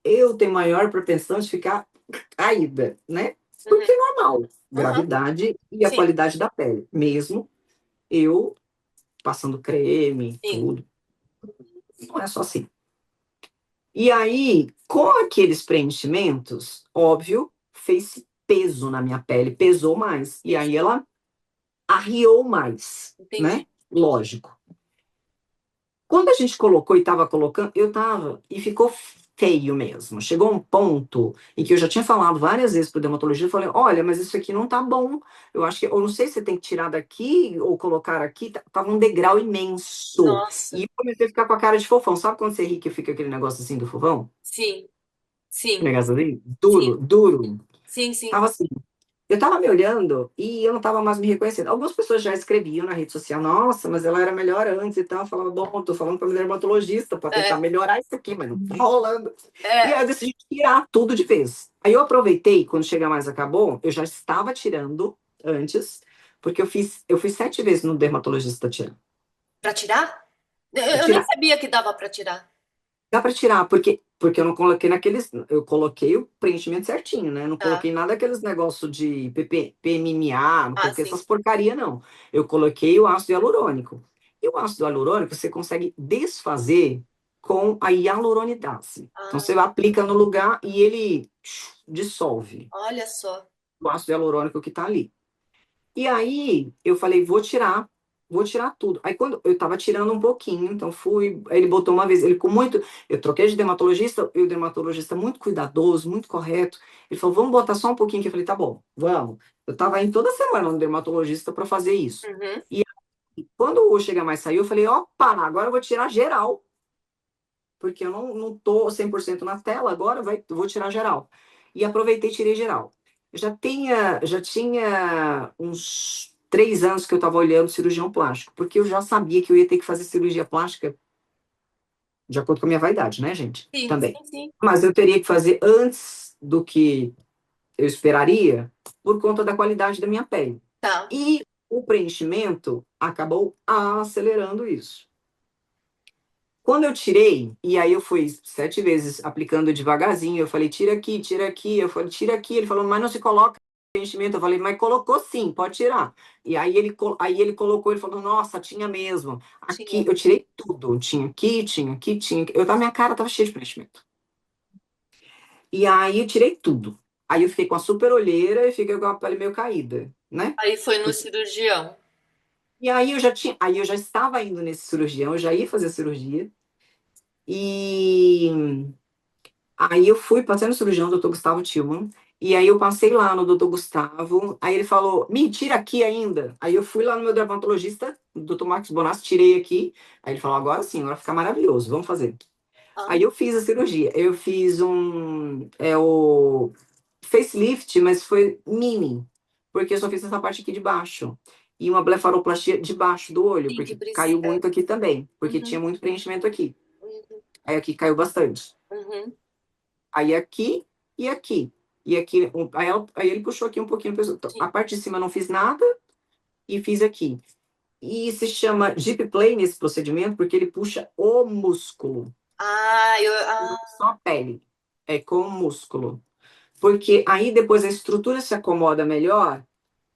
Eu tenho maior propensão de ficar caída, né? Uhum. Porque é normal. Uhum. Gravidade e a Sim, qualidade da pele. Mesmo eu passando creme, sim, tudo. Não é só assim. E aí, com aqueles preenchimentos, óbvio, fez peso na minha pele, pesou mais. E aí ela arriou mais, né? entendi. Lógico. Quando a gente colocou e estava colocando, eu tava, e ficou feio mesmo. Chegou um ponto em que eu já tinha falado várias vezes para o dermatologista, eu falei, olha, mas isso aqui não tá bom. Eu acho que, eu não sei se você tem que tirar daqui ou colocar aqui. Tava um degrau imenso. E Nossa, eu comecei a ficar com a cara de fofão. Sabe quando você ri que fica aquele negócio assim do fofão? sim, sim, Negócio assim? sim, Duro, duro. sim. Tava assim, eu tava me olhando e eu não tava mais me reconhecendo. Algumas pessoas já escreviam na rede social, nossa, mas ela era melhor antes e tal. Eu falava, bom, tô falando para o dermatologista para tentar É, melhorar isso aqui, mas não tá rolando. E aí é. eu decidi tirar tudo de vez. Aí eu aproveitei, quando Chega Mais acabou, eu já estava tirando antes, porque eu fiz 7 vezes no dermatologista tirar. Para tirar? Pra Eu nem tirar. sabia que dava para tirar. Dá para tirar, porque eu não coloquei naqueles. Eu coloquei o preenchimento certinho, né? Não Ah, coloquei nada daqueles negócios de PMMA, não coloquei sim. essas porcaria, não. Eu coloquei o ácido hialurônico. E o ácido hialurônico você consegue desfazer com a hialuronidase. Então Ah, você aplica no lugar e ele dissolve olha só. o ácido hialurônico que está ali. E aí eu falei, vou tirar tudo. Aí quando eu tava tirando um pouquinho, então fui, aí ele botou uma vez, ele com muito, eu troquei de dermatologista, e o dermatologista muito cuidadoso, muito correto, ele falou, vamos botar só um pouquinho, que eu falei, tá bom, vamos. Eu tava indo toda semana no dermatologista para fazer isso. Uhum. E aí, quando o Chega Mais saiu, eu falei, opa, agora eu vou tirar geral, porque eu não tô 100% na tela, agora eu vou tirar geral. E aproveitei e tirei geral. Eu já tinha uns 3 anos que eu estava olhando cirurgião plástico, porque eu já sabia que eu ia ter que fazer cirurgia plástica de acordo com a minha vaidade, né, gente? Sim, Também. sim, sim. Mas eu teria que fazer antes do que eu esperaria, por conta da qualidade da minha pele. Tá. E o preenchimento acabou acelerando isso. Quando eu tirei, e aí eu fui 7 vezes aplicando devagarzinho, eu falei, tira aqui, tira aqui. Eu falei, tira aqui. Ele falou, mas não se coloca preenchimento. Eu falei, mas colocou sim, pode tirar. E aí ele colocou, ele falou, nossa, tinha mesmo. Aqui, Tinha. eu tirei tudo. Tinha aqui, tinha aqui, tinha aqui. Minha cara tava cheia de preenchimento. E aí eu tirei tudo. Aí eu fiquei com a super olheira e fiquei com a pele meio caída, né? Aí foi no cirurgião. E aí eu já estava indo nesse cirurgião, eu já ia fazer a cirurgia. E aí eu fui, passei no cirurgião, doutor Gustavo Tillman, e aí eu passei lá no doutor Gustavo, aí ele falou, me tira aqui ainda. Aí eu fui lá no meu dermatologista, doutor Marcos Bonassi, tirei aqui. Aí ele falou, agora sim, agora fica maravilhoso, vamos fazer. Ah, Aí eu fiz a cirurgia, eu fiz o facelift, mas foi mini, porque eu só fiz essa parte aqui de baixo. E uma blefaroplastia debaixo do olho, sim, que porque caiu precisa. muito aqui também, porque tinha Uhum, muito preenchimento aqui. uhum, Aí aqui caiu bastante. uhum. Aí aqui e aqui. E aqui, aí ele puxou aqui um pouquinho. Então, Sim. a parte de cima eu não fiz nada e fiz aqui. E se chama Deep Play nesse procedimento porque ele puxa o músculo, não só a pele, é com o músculo. Porque aí depois a estrutura se acomoda melhor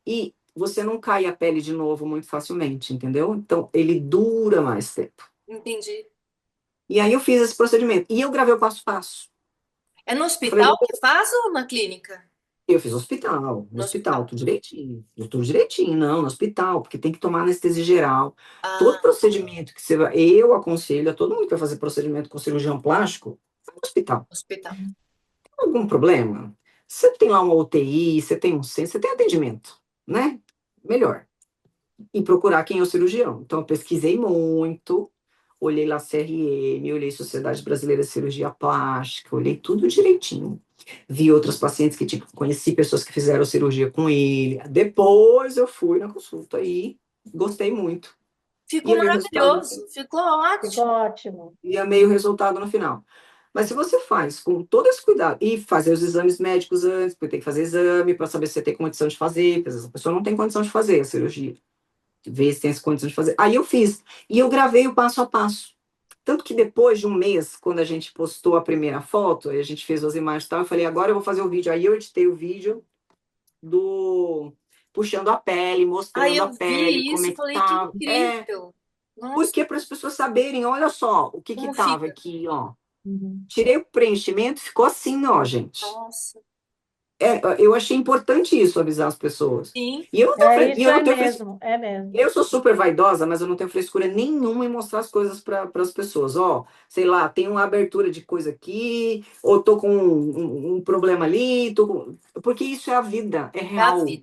e você não cai a pele de novo muito facilmente, entendeu? Então ele dura mais tempo. Entendi. E aí eu fiz esse procedimento. E eu gravei o passo a passo. É no Eu falei, hospital que faz ou na clínica? eu fiz no hospital, No hospital. tudo direitinho, não, no hospital, porque tem que tomar anestesia geral. Todo Ah, procedimento que você vai, eu aconselho a todo mundo que vai fazer procedimento com cirurgião plástico, no hospital. hospital. Tem algum problema? Você tem lá uma UTI, você tem um centro, você tem atendimento, né? Melhor. E procurar quem é o cirurgião. Então, eu pesquisei muito, olhei lá CRM, olhei Sociedade Brasileira de Cirurgia Plástica, olhei tudo direitinho. Vi outros pacientes que, tipo, conheci pessoas que fizeram cirurgia com ele. Depois eu fui na consulta e gostei muito. E Ficou amei o resultado. maravilhoso, ficou Ficou ótimo. ótimo. E amei o resultado no final. Mas se você faz com todo esse cuidado e fazer os exames médicos antes, porque tem que fazer exame para saber se você tem condição de fazer, porque às vezes a pessoa não tem condição de fazer a cirurgia, ver se tem as condições de fazer. Aí eu fiz. E eu gravei o passo a passo. Tanto que depois de um mês, quando a gente postou a primeira foto, aí a gente fez as imagens e tal, eu falei, agora eu vou fazer o vídeo. Aí eu editei o vídeo do puxando a pele, Aí mostrando a eu pele, vi como isso é e que falei, que tá. incrível. Porque Nossa, para as pessoas saberem, olha só, o que que como tava fica? aqui, ó. Uhum. Tirei o preenchimento, ficou assim, ó, gente. Nossa, Eu achei importante isso, avisar as pessoas. sim. E eu não tenho, É, e isso eu é não tenho mesmo, é mesmo. Eu sou super vaidosa, mas eu não tenho frescura nenhuma em mostrar as coisas para as pessoas. Ó, sei lá, tem uma abertura de coisa aqui, ou tô com um problema ali, porque isso é a vida, é É a real. vida.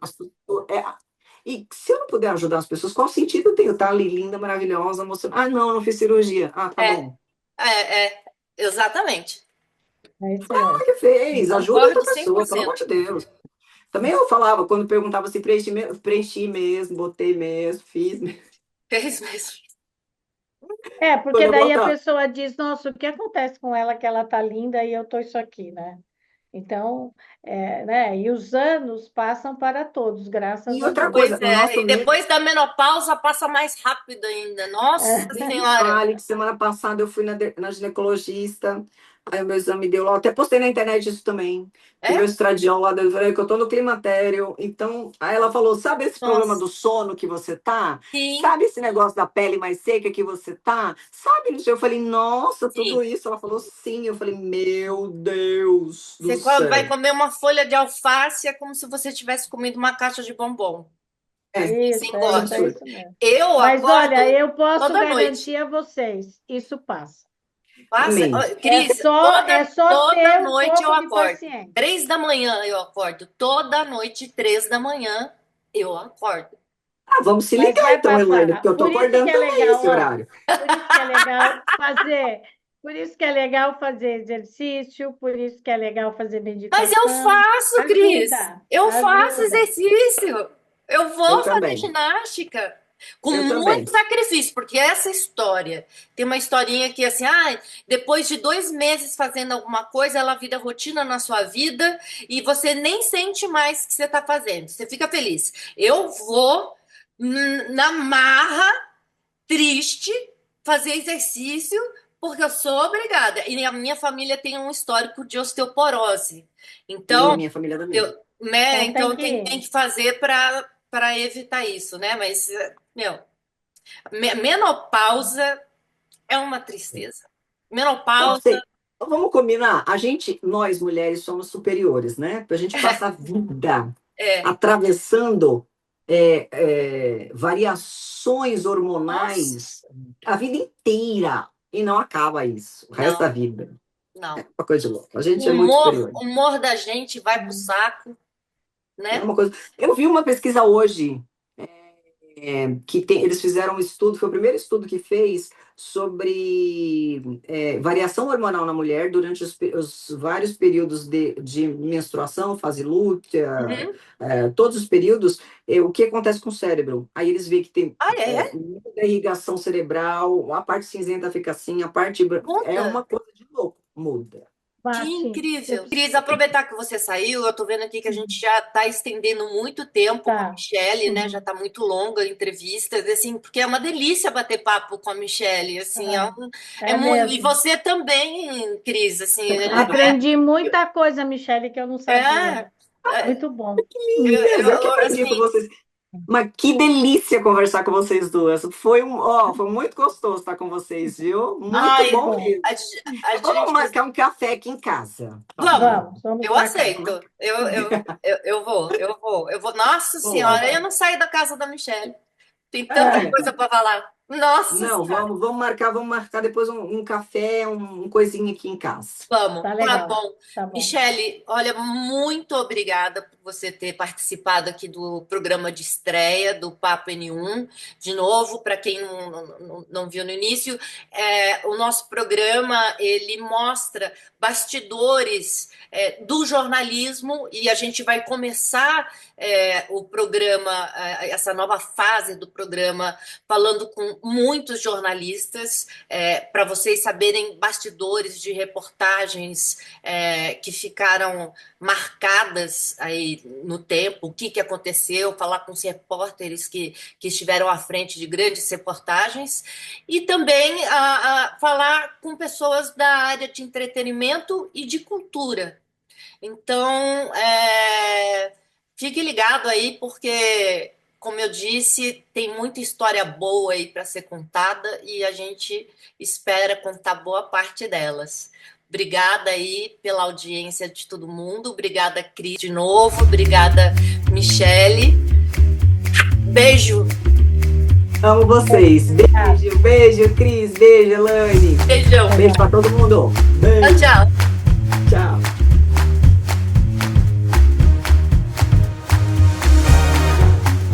E se eu não puder ajudar as pessoas, qual sentido eu tenho estar ali linda, maravilhosa, mostrando? Ah, não, eu não fiz cirurgia. Ah, tá É, bom. exatamente. É isso Ah, mesmo. que fez? Ajuda outra Concordo cem por pessoa, pelo amor cento. de Deus. Também eu falava, quando perguntava se preenchi mesmo, botei mesmo, fiz mesmo. Fez mesmo. Porque Quando eu daí a voltar. pessoa diz, nossa, o que acontece com ela que ela tá linda e eu tô isso aqui, né? Então, né? E os anos passam para todos, graças E a outra Deus. coisa, Pois o é, nosso e depois da menopausa passa mais rápido ainda. Nossa nem me Senhora! fale que semana passada eu fui na ginecologista, aí o meu exame deu lá, até postei na internet isso também, que meu É? estradiol lá, eu falei que eu tô no climatério, então, aí ela falou, sabe esse problema Nossa, do sono que você tá? sim, Sabe esse negócio da pele mais seca que você tá? Sabe? Eu falei, nossa, sim. tudo isso? Ela falou, sim. Eu falei, meu Deus do Você vai céu. comer uma folha de alface, é como se você tivesse comido uma caixa de bombom. É, Você Isso, engorda. é absurdo. isso mesmo. Eu Mas olha, acordo eu posso toda noite. garantir a vocês, isso passa. Passa, Amém. ó, Cris, É só toda ter um noite eu pouco de acordo. paciência. 3 da manhã eu acordo. Toda noite, 3 da manhã, eu acordo. Ah, vamos se Mas ligar vai então, Elaine, porque passar. eu tô Por isso que acordando é também legal, esse ó. horário. Por isso que é legal fazer. Por isso que é legal fazer exercício, por isso que é legal fazer Mas eu meditação. faço, Cris. Ajuda, Eu faço ajuda. exercício. Eu Eu vou fazer também. ginástica. Com Eu muito também. sacrifício, porque essa história tem uma historinha que assim, depois de 2 meses fazendo alguma coisa, ela vira rotina na sua vida e você nem sente mais o que você está fazendo. Você fica feliz. Eu vou na marra, triste, fazer exercício, porque eu sou obrigada. E a minha família tem um histórico de osteoporose. E a Então, minha família também. eu, né, Então tem então tem que. que fazer para evitar isso, né? Mas, meu, menopausa é uma tristeza. Não Menopausa sei. Vamos combinar. Nós mulheres, somos superiores, né? A gente passa a vida é, atravessando variações nossa, hormonais a vida inteira. E não acaba isso, o resto da não, vida. É não. uma coisa de louco. A O gente é muito humor, superior. o humor da gente vai pro saco, É né? uma coisa. Eu vi uma pesquisa hoje eles fizeram um estudo, foi o primeiro estudo que fez sobre variação hormonal na mulher durante os vários períodos de menstruação, fase lútea, Uhum. todos os períodos, o que acontece com o cérebro. Aí eles veem que tem Ah, é? muita irrigação cerebral, a parte cinzenta fica assim, é Muda. uma coisa de louco, muda. Que Bate. Você incrível. Cris, aproveitar que você saiu, eu tô vendo aqui que a gente já está estendendo muito tempo com a tá. Michelle, né? Já está muito longa a entrevista, assim, porque é uma delícia bater papo com a Michelle, assim, Tá. é É muito, e mesmo. você também, Cris, assim, Aprendi muita coisa, Michele, que eu não sabia. é, é, Muito bom. Beleza, eu que aprendi com assim, vocês. Mas que delícia conversar com vocês duas. Foi muito gostoso estar com vocês, viu? Muito Que ai, bom bom. mesmo. a Vamos gente, marcar um café aqui em casa. vamos, Vamos eu marcar. aceito, eu vou, nossa Boa. senhora, eu não saio da casa da Michelle, tem tanta Ah, coisa para falar, nossa Não, senhora. vamos marcar depois um café, um coisinho aqui em casa. Vamos, tá tá legal. bom. Tá bom. Michele, olha, muito obrigada por você ter participado aqui do programa de estreia do Papo N1. De novo, para quem não viu no início, o nosso programa ele mostra bastidores do jornalismo e a gente vai começar o programa, essa nova fase do programa, falando com muitos jornalistas para vocês saberem bastidores de reportagens que ficaram marcadas aí no tempo, o que aconteceu, falar com os repórteres que estiveram à frente de grandes reportagens e também falar com pessoas da área de entretenimento e de cultura. Então, fique ligado aí, porque, como eu disse, tem muita história boa aí para ser contada e a gente espera contar boa parte delas. Obrigada aí pela audiência de todo mundo. Obrigada, Cris, de novo. Obrigada, Michele. Beijo. Amo vocês. Beijo, beijo, Cris. Beijo, Elaine. Beijão. Beijo para todo mundo. Beijo. Tchau, tchau.